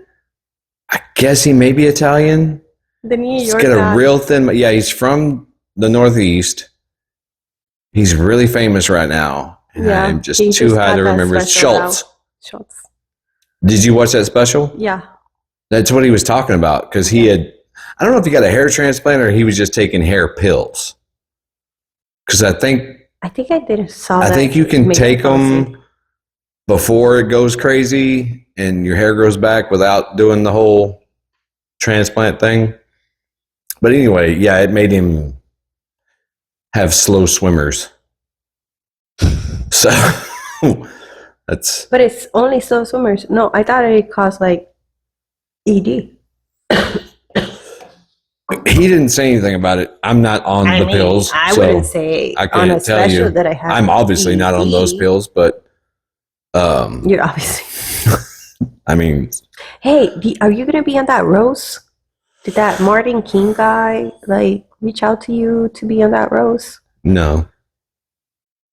I guess he may be Italian. The New York He's got a real thin, yeah, he's from the Northeast. He's really famous right now. Yeah, I'm just too high to remember. Schultz. Did you watch that special? Yeah. That's what he was talking about because he had, I don't know if he got a hair transplant or he was just taking hair pills. Because I think I didn't saw that. I think you can take them before it goes crazy and your hair grows back without doing the whole transplant thing. But anyway, yeah, it made him have slow swimmers. So that's. But it's only slow swimmers. No, I thought it caused like ED. He didn't say anything about it. I'm not on the pills. I wouldn't say I can't on a tell you that I have. I'm obviously not on those pills, but you're obviously. I mean, hey, are you gonna be on that roast? Did that Martin King guy like reach out to you to be on that roast? No.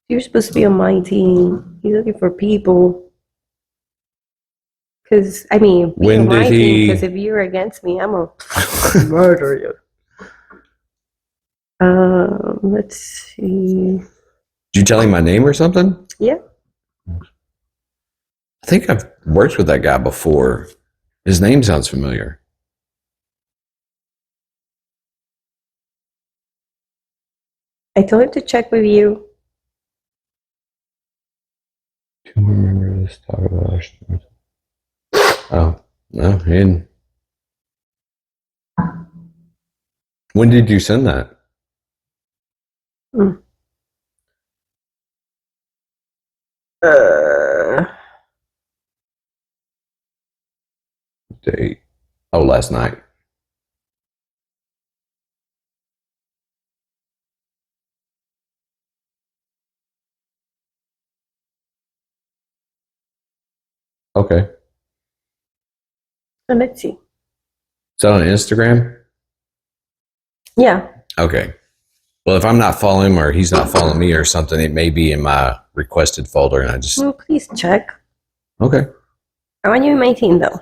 You're supposed to be on my team. He's looking for people. Because, I mean, When did he- Because if you're against me, I'm going to murder you. Let's see. Did you tell him my name or something? Yeah. I think I've worked with that guy before. His name sounds familiar. I told him to check with you. Do you remember this talk about? Oh, no, he didn't. When did you send that? Date. Oh, last night. Okay. So let's see. Is that on Instagram? Yeah. Okay. Well, if I'm not following him or he's not following me or something, it may be in my requested folder, and I just Well, please check. okay. I want you in my team, though.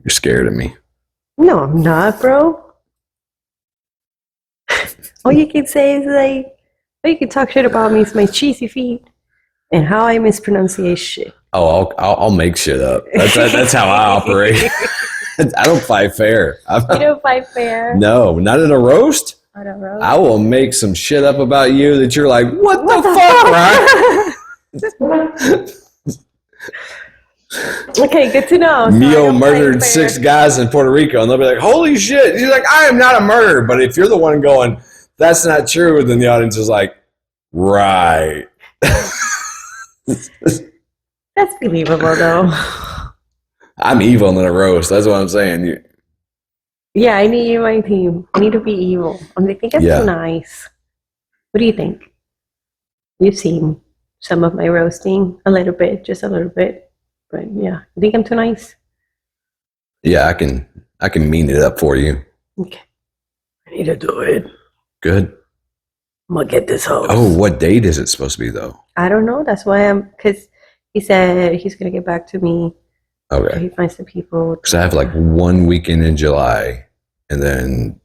You're scared of me. No, I'm not, bro. All you can say is like, all you can talk shit about me is my cheesy feet and how I mispronunciate shit. Oh, I'll make shit up. That's how I operate. I don't fight fair. You don't fight fair. No, not in a roast. I don't know. I will make some shit up about you that you're like, what the fuck, right? Okay, good to know. So I Mio don't murdered fight 6 fair. guys in Puerto Rico, and they'll be like, holy shit. She's like, I am not a murderer. But if you're the one going, that's not true, then the audience is like, right. That's believable, though. I'm evil in a roast. That's what I'm saying. Yeah, I need you on my team. I need to be evil. I think that's Yeah. nice. What do you think? You've seen some of my roasting a little bit, just a little bit. But yeah, you think I'm too nice? Yeah, I can mean it up for you. Okay. I need to do it. Good. I'm gonna get this host. Oh, what date is it supposed to be though? I don't know. That's why because he said he's gonna get back to me. Okay. He finds the people. Because I have like 1 weekend in July and then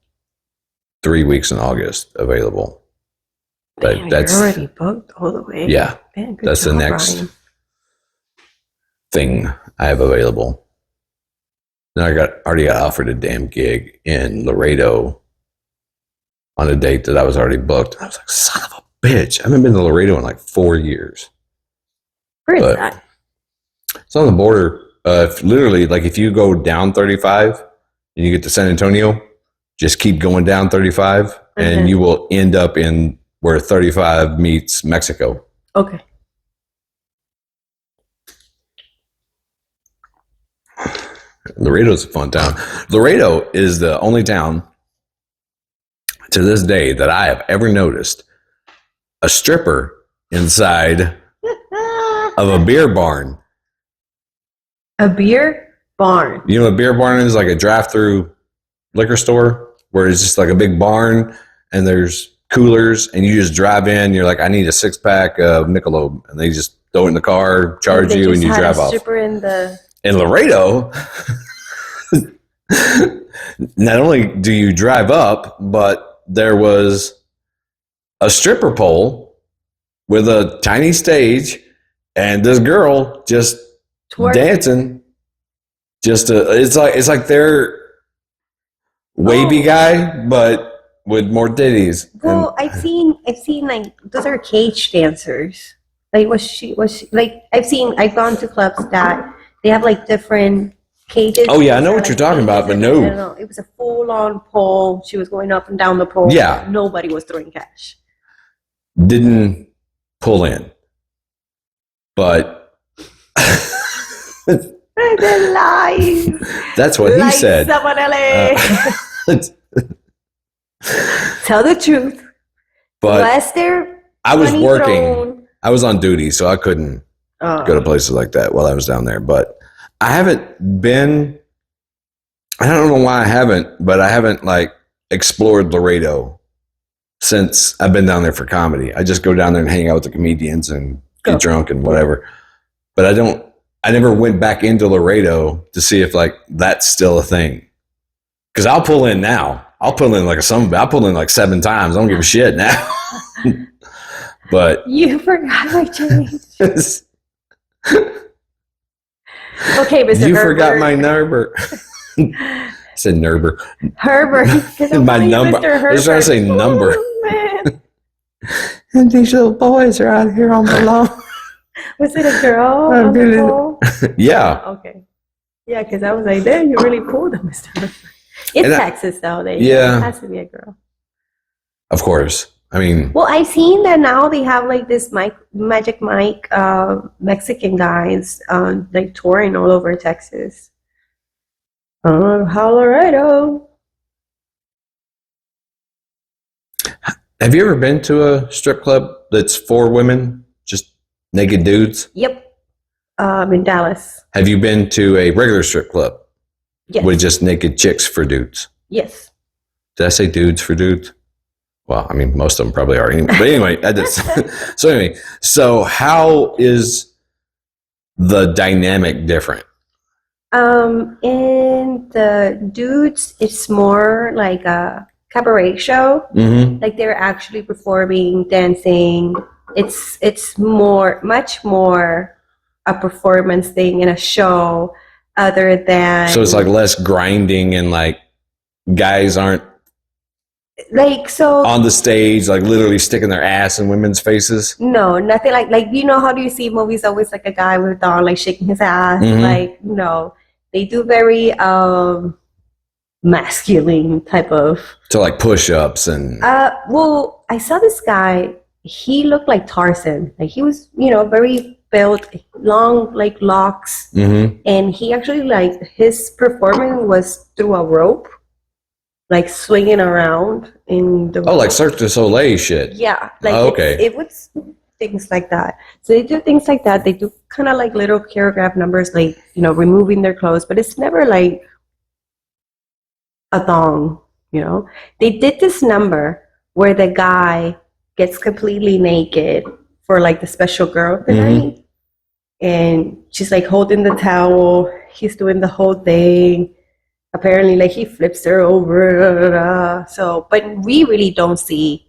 3 weeks in August available. But Damn, that's you're already booked all the way. yeah. Man, good That's job, the next Ryan. thing I have available. Then I already got offered a damn gig in Laredo on a date that I was already booked. I was like, son of a bitch. I haven't been to Laredo in like 4 years. Where is But that? it's on the border. Literally, like if you go down 35 and you get to San Antonio, just keep going down 35 and you will end up in where 35 meets Mexico. Okay. Laredo's a fun town. Laredo is the only town to this day that I have ever noticed a stripper inside of a beer barn. A beer barn. You know what a beer barn is? Like a drive-through liquor store where it's just like a big barn and there's coolers and you just drive in. You're like, I need a 6-pack of Michelob, and they just throw it in the car, charge you, and you drive off. Stripper In Laredo, not only do you drive up, but there was a stripper pole with a tiny stage and this girl just twerk. dancing. It's like their wavy guy, but with more titties. Well, I've seen like those are cage dancers. Like was she like I've gone to clubs that they have like different cages. Oh yeah, I know Or, what like, you're talking about, but cages. no. I don't know. It was a full on pole. She was going up and down the pole. Yeah. Nobody was throwing cash. Didn't pull in. But The lies. that's what he said. Tell the truth. But Unless they're I was money working. thrown. I was on duty, so I couldn't go to places like that while I was down there. But I haven't been. I don't know why I haven't, but I haven't like explored Laredo since I've been down there for comedy. I just go down there and hang out with the comedians and get drunk and whatever. but I never went back into Laredo to see if like that's still a thing. Because I'll pull in now. I'll pull in like I'll pull in like 7 times. I don't give a shit now. But You forgot my change. Okay, Mr. you Herbert. forgot my number. I said Nerber. Herbert. My number. I was trying to say number. Man. And these little boys are out here on the lawn. Was it a girl I'm on the feeling- pole? Yeah. Okay. Yeah, because I was like, damn, you really pulled them, Mr. Herbert. It's And Texas, though. It has to be a girl. Of course. I mean, Well, I've seen that now they have like this Magic Mike Mexican guys like touring all over Texas. Colorado. have you ever been to a strip club that's for women, just naked dudes? Yep. In Dallas. Have you been to a regular strip club Yes. with just naked chicks for dudes? Yes. Did I say dudes for dudes? Well, I mean, most of them probably are. But anyway, so how is the dynamic different? In the dudes, it's more like a cabaret show. Mm-hmm. Like they're actually performing, dancing. It's much more a performance thing and a show other than. So it's like less grinding and like guys aren't like so. on the stage, like literally sticking their ass in women's faces. No, nothing like you know how do you see movies always like a guy with a dog like shaking his ass? Mhm. Like no, they do very masculine type of. To like push-ups and Well, I saw this guy. He looked like Tarzan. Like he was, very built, long like locks, Mhm. and he actually like his performance was through a rope, like swinging around in the. oh, like Cirque du Soleil shit. Yeah, like Oh, okay. it was things like that. So they do things like that. They do kind of like little choreographed numbers, like removing their clothes, but it's never like a thong. They did this number where the guy gets completely naked for like the special girl of the Mhm. night, and she's like holding the towel. He's doing the whole thing. Apparently, like he flips her over. So, but we really don't see.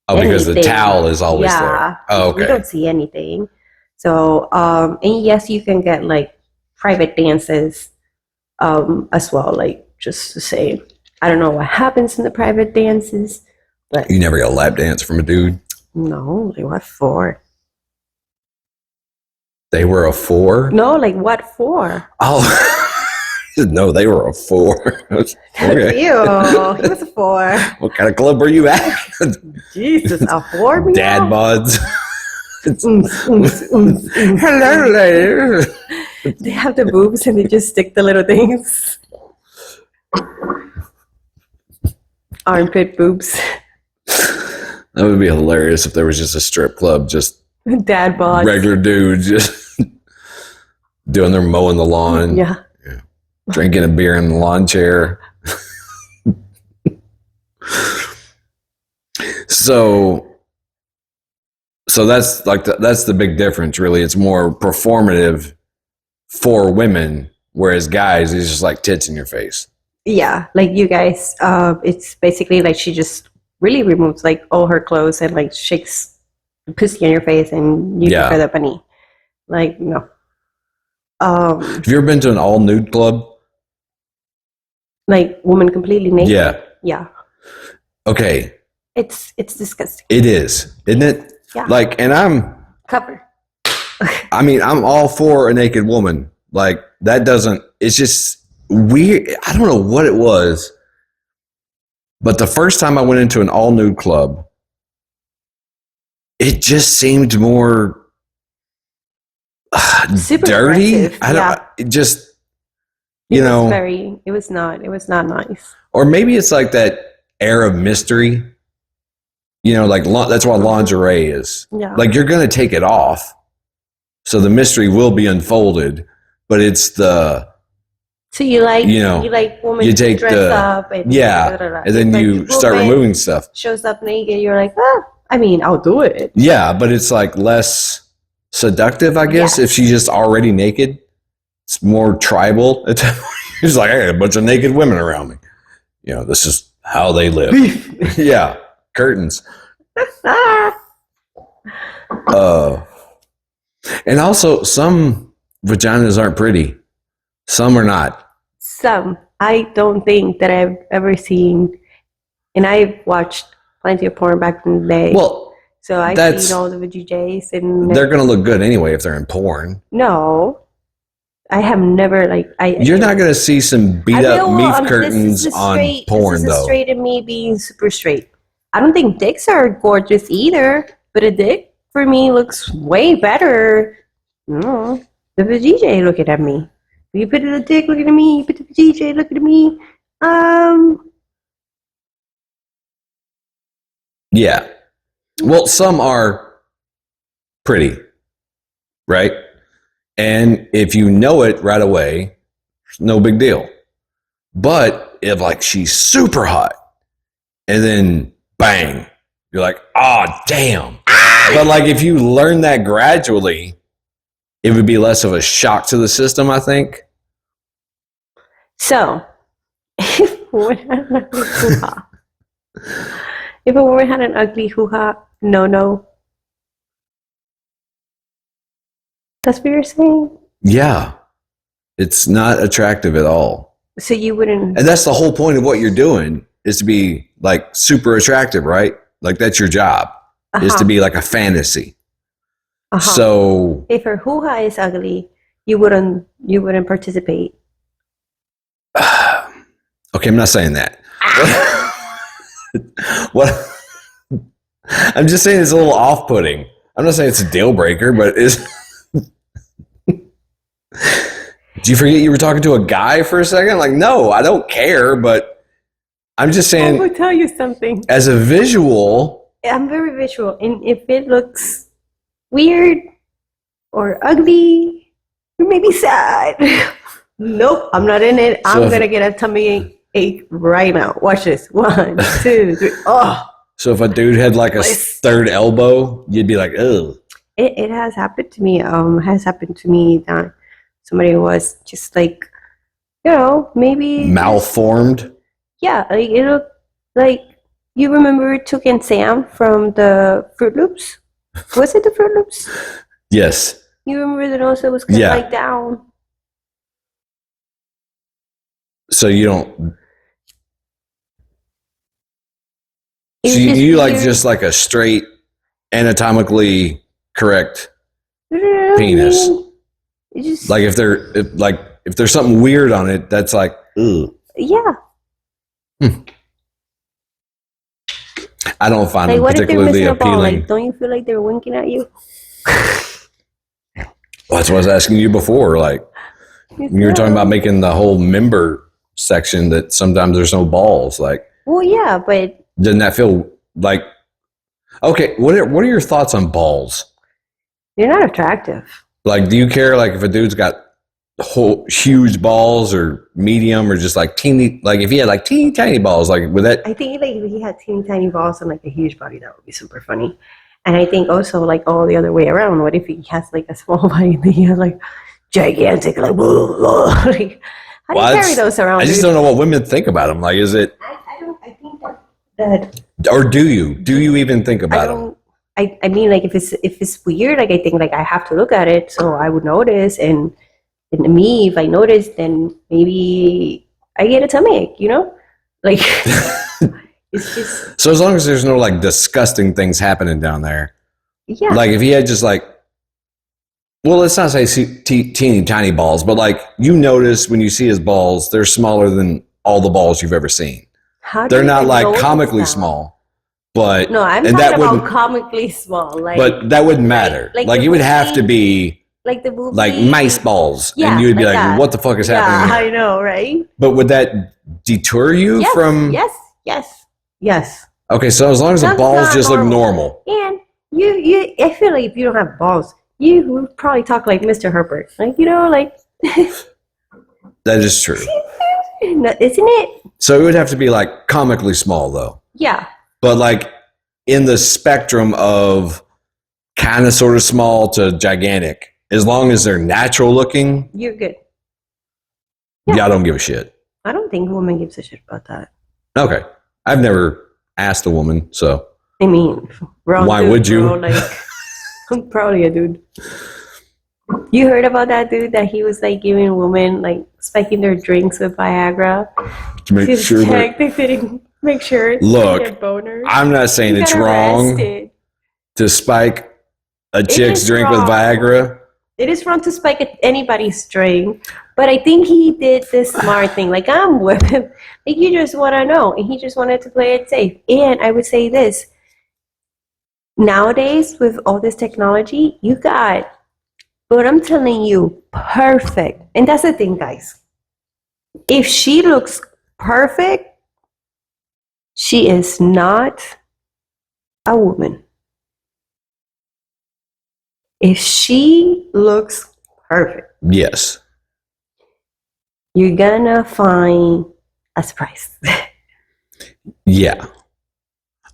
Oh, because the anything. towel is always Yeah, there. Oh, we okay. don't see anything. So, and yes, you can get like private dances, as well. Like just to say, I don't know what happens in the private dances, but You never got a lap dance from a dude? no, like what for? They were a 4? No, like what for? Oh, no, they were a 4. Okay. Ew, he was a 4. What kind of club were you at? Jesus, a 4? Dad bods. Hello, Hello, lady. They have the boobs and they just stick the little things. Armpit boobs. That would be hilarious if there was just a strip club, just Dad bod. regular dudes just doing their mowing the lawn, Yeah. drinking a beer in the lawn chair. So that's like that's the big difference, really. It's more performative for women, whereas guys, it's just like tits in your face. Yeah, like you guys, it's basically like she just really removes like all her clothes and like shakes pussy in your face and you Yeah. give her the bunny. Like, no. Have you ever been to an all nude club? Like woman completely naked. Yeah. Yeah. Okay. It's disgusting. It is, isn't it? Yeah. Like, and Cover. I'm all for a naked woman. Like, that doesn't, it's just weird. I don't know what it was, but the first time I went into an all nude club, it just seemed more Super dirty. aggressive, I don't, yeah. it just, It was not nice. or maybe it's like that air of mystery, like that's what lingerie is. Yeah. Like, you're going to take it off. So the mystery will be unfolded, but it's the, So you like women you to take dress up and and then Like, you start woman removing stuff. shows up naked, you're like, I'll do it. Yeah, but it's like less seductive, I guess, if she's just already naked. It's more tribal. He's like, I got a bunch of naked women around me. You know, this is how they live. Yeah, curtains. And also, some vaginas aren't pretty. Some are not. Some. I don't think that I've ever seen, and I've watched plenty of porn back in the day. Well, so I've seen all the VJs, and they're going to look good anyway if they're in porn. No. I have never You're not going to see some beat up meat curtains on porn, this is though. Straight in me being super straight. I don't think dicks are gorgeous either, but a dick for me looks way better. No, the VJ looking at me. You put the dick looking at me. You put the VJ looking at me. Yeah. Well, some are pretty, right? And if you know it right away, no big deal. But if like she's super hot and then bang, you're like, oh, damn. But like if you learn that gradually, it would be less of a shock to the system, I think. So, if a woman had an ugly hoo-ha, no. That's what you're saying? Yeah. It's not attractive at all. So you wouldn't... And that's the whole point of what you're doing, is to be like super attractive, right? Like that's your job, is to be like a fantasy. So if her hoo-ha is ugly, you wouldn't participate. Okay, I'm not saying that. What I'm just saying it's a little off-putting. I'm not saying it's a deal breaker, but it's... Do you forget you were talking to a guy for a second? Like, no, I don't care, but I'm just saying... I will tell you something. As a visual... I'm very visual, and if it looks weird or ugly or maybe sad, nope, I'm not in it. I'm going to get a tummy ache right now. Watch this. 1, 2, 3. Oh. So if a dude had like a third elbow, you'd be like, ugh. It has happened to me. Has happened to me that somebody was just like, you know, maybe malformed. Yeah, like it looked like, you remember Toucan Sam from the Fruit Loops? Was it the Fruit Loops? Yes. You remember the nose that was kind of like down? So you don't... So you like just like a straight, anatomically correct penis. Just, like if there's something weird on it, that's like, ugh. Yeah. I don't find like, them particularly appealing. Like, don't you feel like they're winking at you? Well, that's what I was asking you before. Like, when you were talking about making the whole member section, that sometimes there's no balls. Like, well, yeah, but doesn't that feel like... Okay, what are your thoughts on balls? They're not attractive. Like, do you care like if a dude's got whole huge balls or medium or just like teeny, like if he had like teeny tiny balls, like with that? I think like if he had teeny tiny balls and like a huge body, that would be super funny. And I think also like all the other way around. What if he has like a small body and then he has like gigantic, like, like how do you carry those around? I just don't know what women think about them. Like, is it? I think that or do you even think about them? I mean, like if it's weird, like I think like I have to look at it, so I would notice, and me, if I notice, then maybe I get a tummy ache, you know, like it's just. So as long as there's no like disgusting things happening down there, yeah. Like if he had just like, well, let's not say teeny tiny balls, but like you notice when you see his balls, they're smaller than all the balls you've ever seen. They're not like comically small. But no, I'm talking about comically small. Like, but that wouldn't matter. Like it would have to be like the movie, like mice balls, yeah, and you would be like, "What the fuck is happening?" Yeah, I know, right? But would that deter you from? Yes. Okay, so as long as the balls just look normal, and you, I feel like if you don't have balls, you would probably talk like Mr. Herbert, like you know, like. That is true, isn't it? So it would have to be like comically small, though. Yeah. But like in the spectrum of kind of sort of small to gigantic. As long as they're natural looking, you're good. Yeah, I don't give a shit. I don't think a woman gives a shit about that. Okay. I've never asked a woman, so. I mean, why dude, would you? Bro, like, I'm probably a dude. You heard about that dude that he was like giving women like spiking their drinks with Viagra to make sure check they didn't make sure. Look, they get boners. I'm not saying it's wrong to spike a chick's drink with Viagra. It is wrong to spike anybody's drink, but I think he did this smart thing. Like, I'm with him. Like, you just want to know, and he just wanted to play it safe. And I would say this: nowadays, with all this technology, you got, but I'm telling you, perfect. And that's the thing, guys. If she looks perfect, she is not a woman. If she looks perfect, yes, you're gonna find a surprise. Yeah.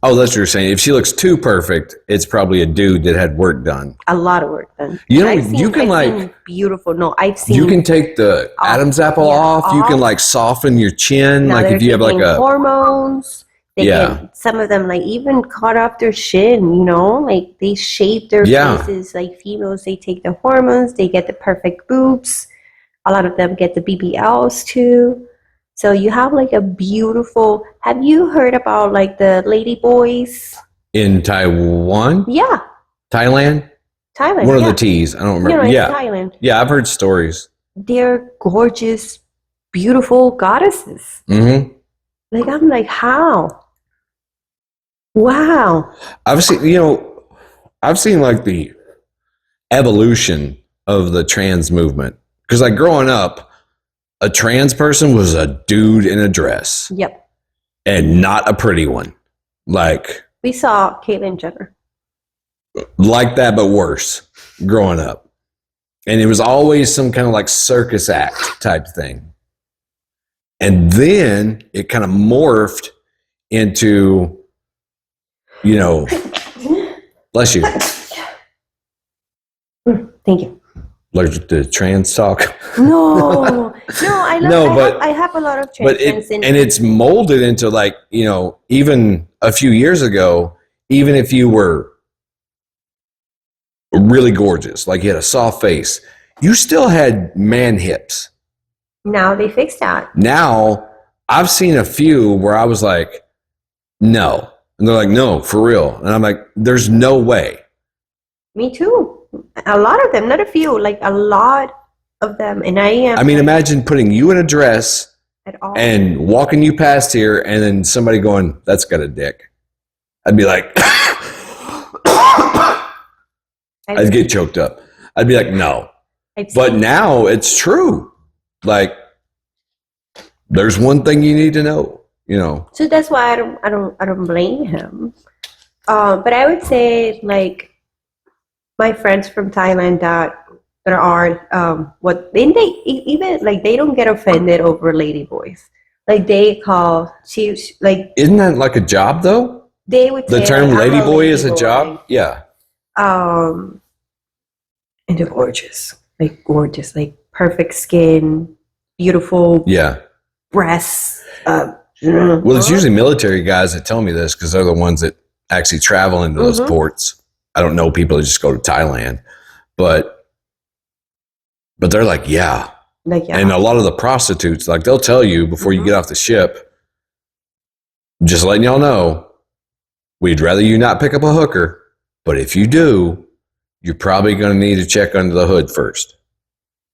Oh, that's what you're saying. If she looks too perfect, it's probably a dude that had work done. A lot of work done. You know, you can seen beautiful. No, I've seen. You can take the Adam's apple off. You can like soften your chin. Now like if you have like a hormones. They get, some of them like even cut off their chin, you know, like they shape their faces. Like females, they take the hormones, they get the perfect boobs. A lot of them get the BBLs too. So you have like a beautiful. Have you heard about like the lady boys in Taiwan? Yeah, Thailand. One of the T's. I don't remember. Thailand. Yeah, I've heard stories. They're gorgeous, beautiful goddesses. Mm-hmm. Like I'm like, how? Wow. I've seen like the evolution of the trans movement. Because like growing up, a trans person was a dude in a dress. Yep. And not a pretty one. Like we saw Caitlyn Jenner. Like that, but worse growing up. And it was always some kind of like circus act type thing. And then it kind of morphed into, you know, bless you. Thank you. Allergic to trans talk? No, I have a lot of trans friends. And it's molded into like, you know, even a few years ago, even if you were really gorgeous, like you had a soft face, you still had man hips. Now they fixed that. Now I've seen a few where I was like, no. And they're like, no, for real. And I'm like, there's no way. Me too. A lot of them, not a few, like a lot of them. And I mean, imagine putting you in a dress and walking you past here and then somebody going, that's got a dick. I'd be like, I'd get choked up. I'd be like, no. But now it's true. Like, there's one thing you need to know, you know. So that's why I don't blame him. But I would say like my friends from Thailand that are what then they even like they don't get offended over lady boys. Like they call like isn't that like a job though? They would the say, term like, lady boy is a job. Yeah. And they're gorgeous, like perfect skin, beautiful. Yeah. Breasts. Well, it's usually military guys that tell me this because they're the ones that actually travel into those ports. I don't know people that just go to Thailand, but they're like, yeah. And a lot of the prostitutes, like they'll tell you before you get off the ship, just letting y'all know, we'd rather you not pick up a hooker, but if you do, you're probably going to need to check under the hood first.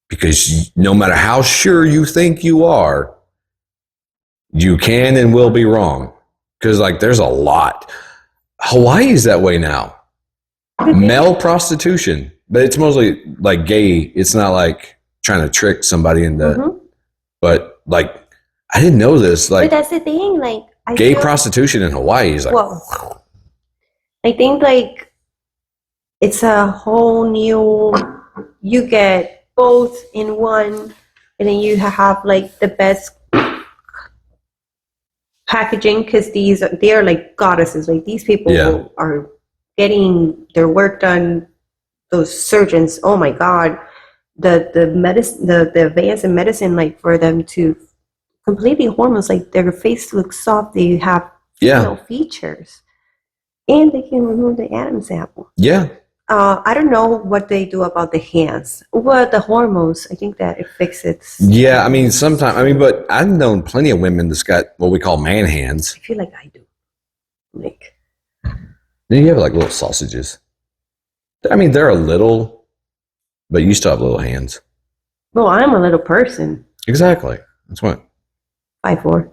Because no matter how sure you think you are, you can and will be wrong. Because like there's a lot. Hawaii's that way now. Male prostitution, but it's mostly like gay. It's not like trying to trick somebody into, but like, I didn't know this. Like, but that's the thing. Like, gay prostitution in Hawaii is like, well, I think like it's a whole new, you get both in one, and then you have like the best packaging because they are like goddesses. Like these people are getting their work done. Those surgeons, oh my God, the medicine, the advance in medicine, like for them to completely hormones, like their face looks soft, they have female features, and they can remove the Adam sample. Yeah. I don't know what they do about the hands. Well, the hormones, I think that it fixes. Yeah, I mean, sometimes, but I've known plenty of women that's got what we call man hands. I feel like I do. Like, Then you have like little sausages. I mean, they're a little, but you still have little hands. well, I'm a little person. Exactly. That's what. 5'4".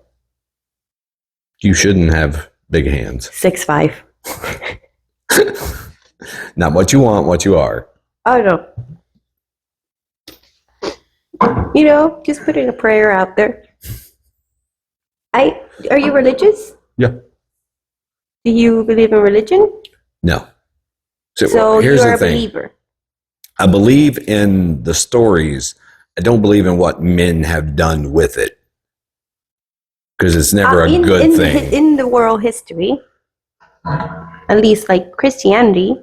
You shouldn't have big hands. 6'5". Not what you want, what you are. I don't just putting a prayer out there. Are you religious? Yeah. Do you believe in religion? No. So you're a believer. I believe in the stories. I don't believe in what men have done with it. Because it's never a good thing. In the world history, at least like Christianity,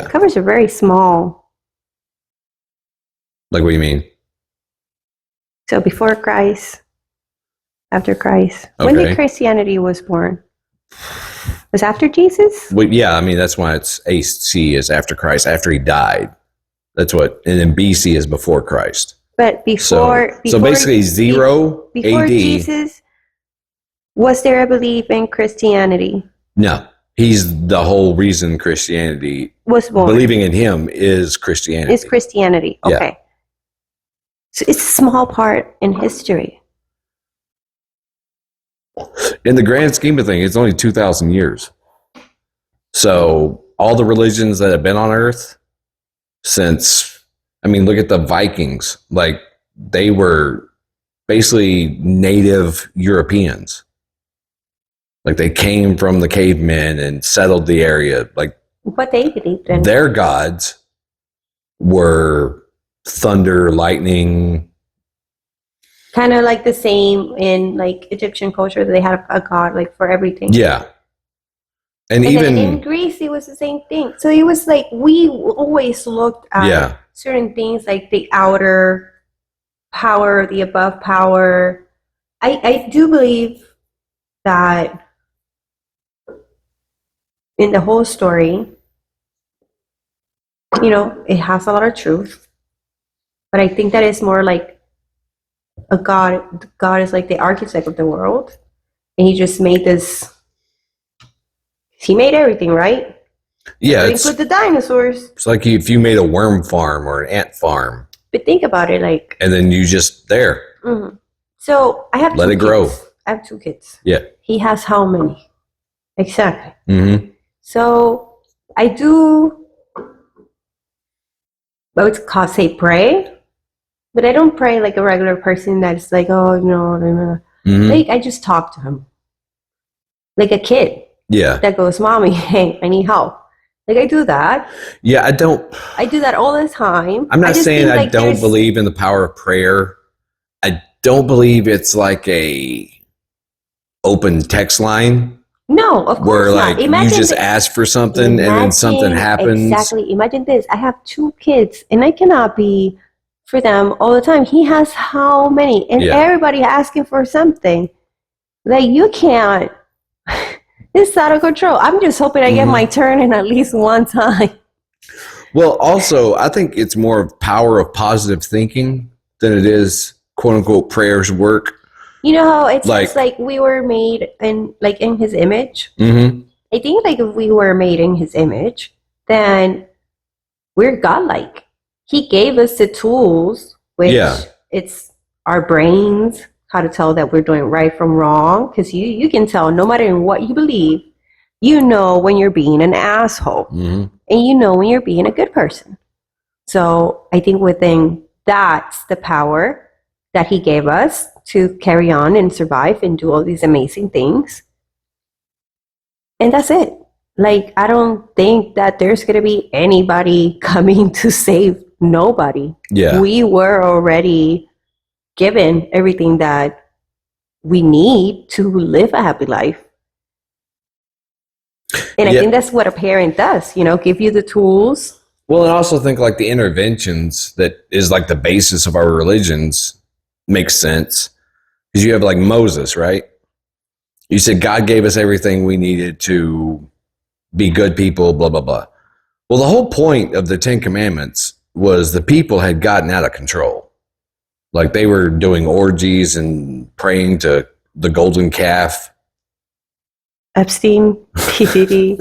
covers a very small. Like what do you mean? So before Christ, after Christ. Okay. When did Christianity was born? Was after Jesus? Well, yeah, I mean that's why it's AC is after Christ, after he died. That's what, and then BC is before Christ. But before so basically 0 before AD. Jesus, was there a belief in Christianity? No, he's the whole reason Christianity was born. Believing in him is Christianity. It's Christianity. Okay. Yeah. So it's a small part in history. In the grand scheme of things, it's only 2,000 years. So all the religions that have been on Earth since, look at the Vikings. Like, they were basically native Europeans. Like, they came from the cavemen and settled the area. Like, what they believed in. Their gods were thunder, lightning. Kind of like the same in like Egyptian culture, that they had a god like for everything. Yeah. And even then in Greece, it was the same thing. So it was like we always looked at certain things like the outer power, the above power. I do believe that in the whole story, it has a lot of truth. But I think that it's more like a god. God is like the architect of the world, and he just made this. He made everything, right? Yeah, include the dinosaurs. It's like if you made a worm farm or an ant farm. But think about it, like. And then you just there. Mm-hmm. So I have. Let it grow. I have 2 kids. Yeah. He has how many? Exactly. Mm-hmm. So I do. I would say pray, but I don't pray like a regular person that's like, oh no. Mm-hmm. Like I just talk to him, like a kid. Yeah. That goes, mommy, hey, I need help. Like I do that. Yeah, I do that all the time. I'm not saying I don't believe in the power of prayer. I don't believe it's like a open text line. No, of course where not. Like you just ask for something and then something happens. Exactly. Imagine this. I have 2 kids and I cannot be for them all the time. He has how many? And everybody asking for something. Like you can't. It's out of control. I'm just hoping I get my turn in at least one time. Well, also, I think it's more of power of positive thinking than it is quote unquote prayers work. You know how it's like we were made in his image. Mm-hmm. I think like if we were made in his image, then we're godlike. He gave us the tools, which it's our brains, how to tell that we're doing right from wrong. Because you can tell no matter in what you believe, when you're being an asshole. Mm-hmm. And when you're being a good person. So I think within that's the power that he gave us to carry on and survive and do all these amazing things. And that's it. Like, I don't think that there's going to be anybody coming to save nobody. Yeah. We were already given everything that we need to live a happy life. And I Yeah. think that's what a parent does, give you the tools. Well, and I also think like the interventions that is like the basis of our religions makes sense. Because you have like Moses, right? You said God gave us everything we needed to be good people, blah, blah, blah. Well, the whole point of the Ten Commandments was the people had gotten out of control. Like they were doing orgies and praying to the golden calf. Epstein, P. Diddy.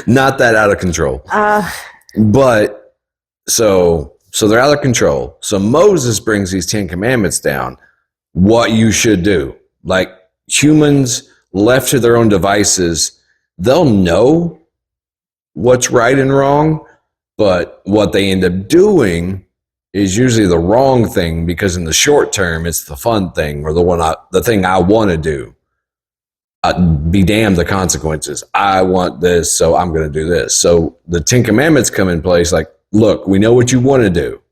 Not that out of control. But so they're out of control. So Moses brings these 10 commandments down, what you should do. Like humans left to their own devices, they'll know what's right and wrong, but what they end up doing is usually the wrong thing because in the short term it's the fun thing or the thing I want to do. Be damned the consequences. I want this, so I'm going to do this. So the 10 commandments come in place like, look, we know what you want to do,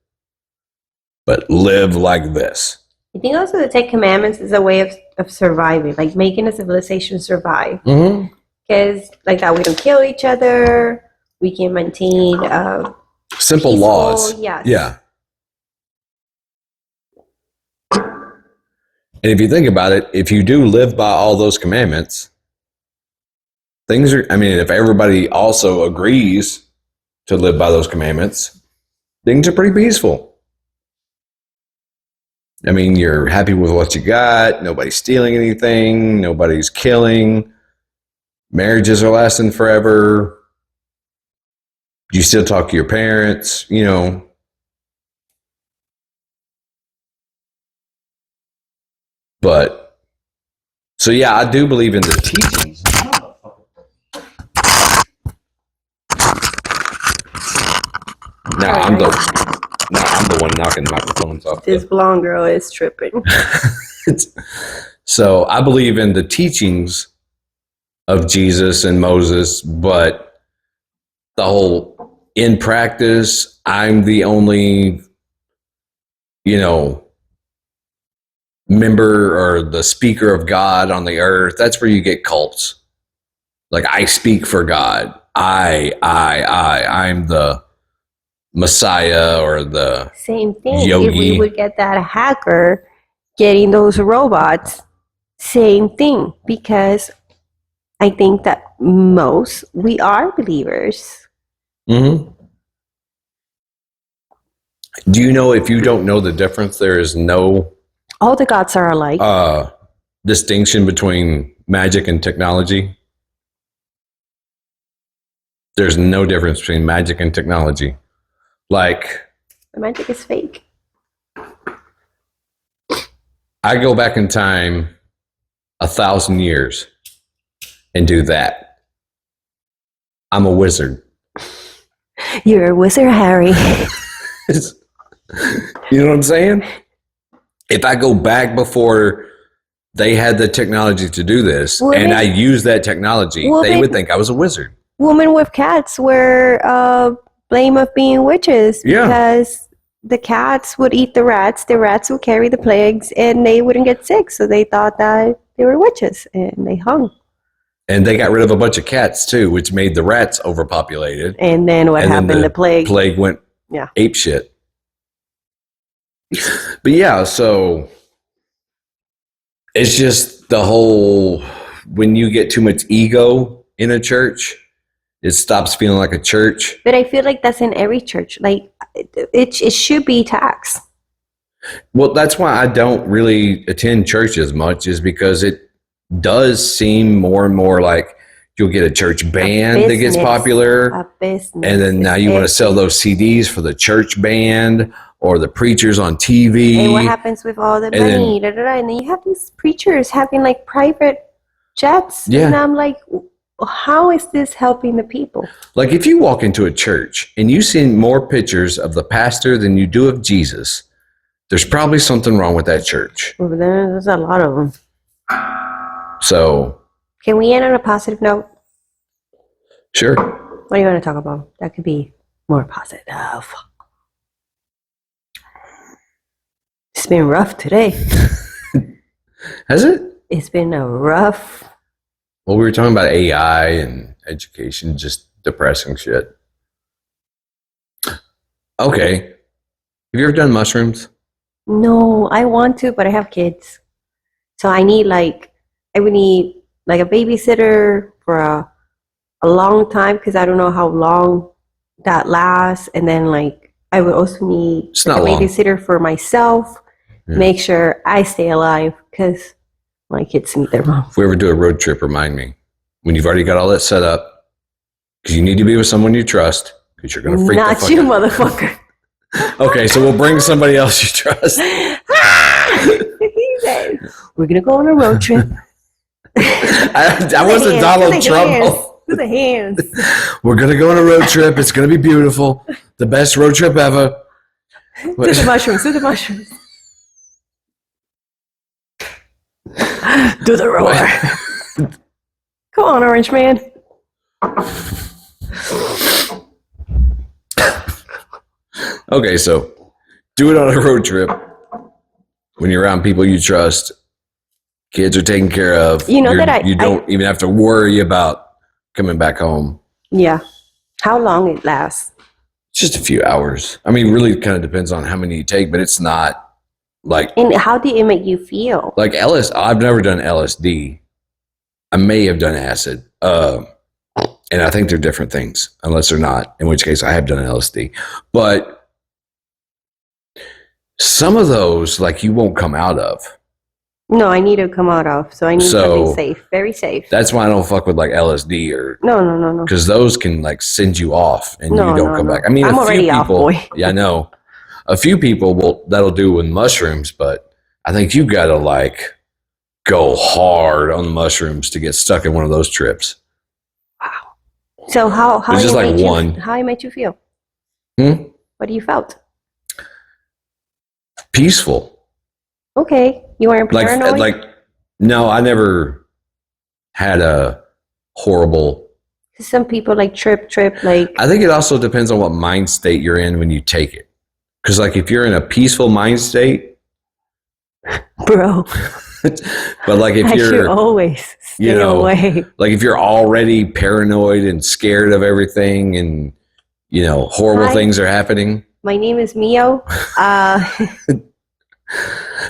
but live like this. I think also the Ten Commandments is a way of surviving, like making a civilization survive. Because like that, we don't kill each other. We can maintain simple peaceful, laws. Yes. Yeah. And if you think about it, if you do live by all those commandments, if everybody also agrees to live by those commandments, things are pretty peaceful. I mean, you're happy with what you got. Nobody's stealing anything. Nobody's killing. Marriages are lasting forever. You still talk to your parents, But, so yeah, I do believe in the teachings. Now I'm the one knocking the microphones off. This blonde girl is tripping. So I believe in the teachings of Jesus and Moses, but the whole in practice, I'm the only, member or the speaker of God on the earth. That's where you get cults. Like I speak for God. I'm the Messiah or the Same thing. yogi. If we would get that hacker getting those robots, same thing. Because I think that we are believers. Mm-hmm. Do you know if you don't know the difference, there is no all the gods are alike. Distinction between magic and technology? There's no difference between magic and technology. Like the magic is fake. I go back in time 1,000 years and do that. I'm a wizard. You're a wizard, Harry. You know what I'm saying? If I go back before they had the technology to do this and I use that technology, they would think I was a wizard. Women with cats were blamed of being witches because the cats would eat the rats would carry the plagues, and they wouldn't get sick. So they thought that they were witches, and they hung. And they got rid of a bunch of cats too, which made the rats overpopulated. And then what happened? The plague. Plague went ape shit. But yeah, so it's just the whole, when you get too much ego in a church, it stops feeling like a church. But I feel like that's in every church. Like it should be taxed. Well, that's why I don't really attend church as much, is because it does seem more and more like you'll get a church band that gets popular. And then now you want to sell those CDs for the church band or the preachers on TV. And what happens with all the money? And then you have these preachers having like private jets. Yeah. And I'm like, how is this helping the people? Like if you walk into a church and you see more pictures of the pastor than you do of Jesus, there's probably something wrong with that church. Well, there's a lot of them. So. Can we end on a positive note? Sure. What do you want to talk about? That could be more positive. It's been rough today. Has it? It's been a rough Well, we were talking about AI and education, just depressing shit. Okay. Have you ever done mushrooms? No, I want to, but I have kids. So I would need like a babysitter for a long time because I don't know how long that lasts. And then like I would also need It's like, not a long. babysitter for myself, Yeah. make sure I stay alive because my kids need their mom. If we ever do a road trip, remind me when you've already got all that set up, because you need to be with someone you trust, because you're going to freak the Not fuck you, out. motherfucker. Okay, so we'll bring somebody else you trust. He said, we're gonna go on a road trip. I wasn't Donald Trump. To the hands. We're going to go on a road trip. It's going to be beautiful. The best road trip ever. To the mushrooms. To the mushrooms. Do the roar. Come on, Orange Man. Okay, so do it on a road trip when you're around people you trust. Kids are taken care of. You know you don't even have to worry about coming back home. Yeah. How long it lasts? Just a few hours. I mean, really kind of depends on how many you take, but it's not like. And how did it make you feel? Like I've never done LSD. I may have done acid. And I think they're different things, unless they're not, in which case I have done LSD. But some of those, like, you won't come out of. No, I need to come out of. So I need something safe. Very safe. That's why I don't fuck with like LSD or No. because those can like send you off and you don't come back. I mean, I'm a few already off, people, boy. yeah, I know. A few people that'll do with mushrooms, but I think you gotta like go hard on the mushrooms to get stuck in one of those trips. Wow. So how It's just like one. How it made you feel? What do you felt? Peaceful. Okay. You weren't paranoid? Like no, I never had a horrible. Some people like trip like. I think it also depends on what mind state you're in when you take it. Because like if you're in a peaceful mind state, bro. But like if you're always stay away. Like if you're already paranoid and scared of everything, and horrible things are happening. My name is Mio.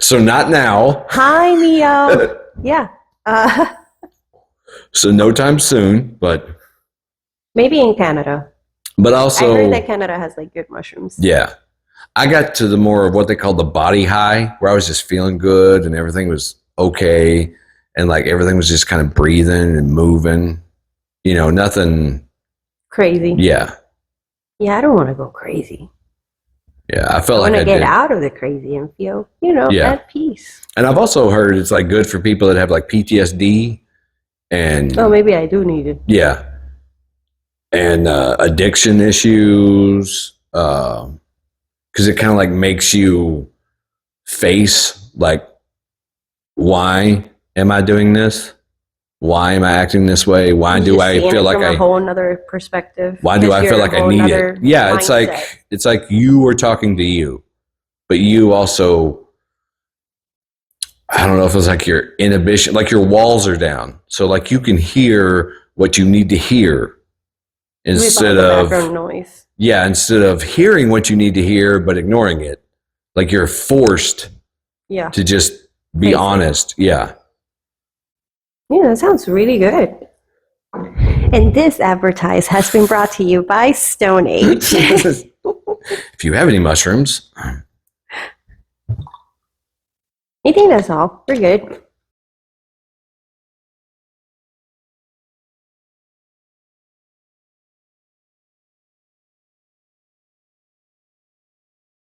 So not now. Hi, Mio. Yeah. So no time soon, but maybe in Canada. But also, I heard that Canada has like good mushrooms. Yeah, I got to the more of what they call the body high, where I was just feeling good and everything was okay, and like everything was just kind of breathing and moving. Nothing crazy. Yeah. Yeah, I don't want to go crazy. Yeah, I felt I like want to get out of the crazy and feel, at peace. And I've also heard it's like good for people that have like PTSD and maybe I do need it. Yeah, and addiction issues, because it kind of like makes you face like, why am I doing this? Why am I acting this way? Why do I feel like a whole another perspective? Why do I feel like I need it? Yeah, mindset. it's like you are talking to you, but you also, I don't know if it's like your inhibition, like your walls are down, so like you can hear what you need to hear instead of background noise. Yeah, instead of hearing what you need to hear but ignoring it, like you're forced. Yeah. To just be honest. Yeah. Yeah, that sounds really good. And this advertise has been brought to you by StonedAge. If you have any mushrooms. I think that's all. We're good.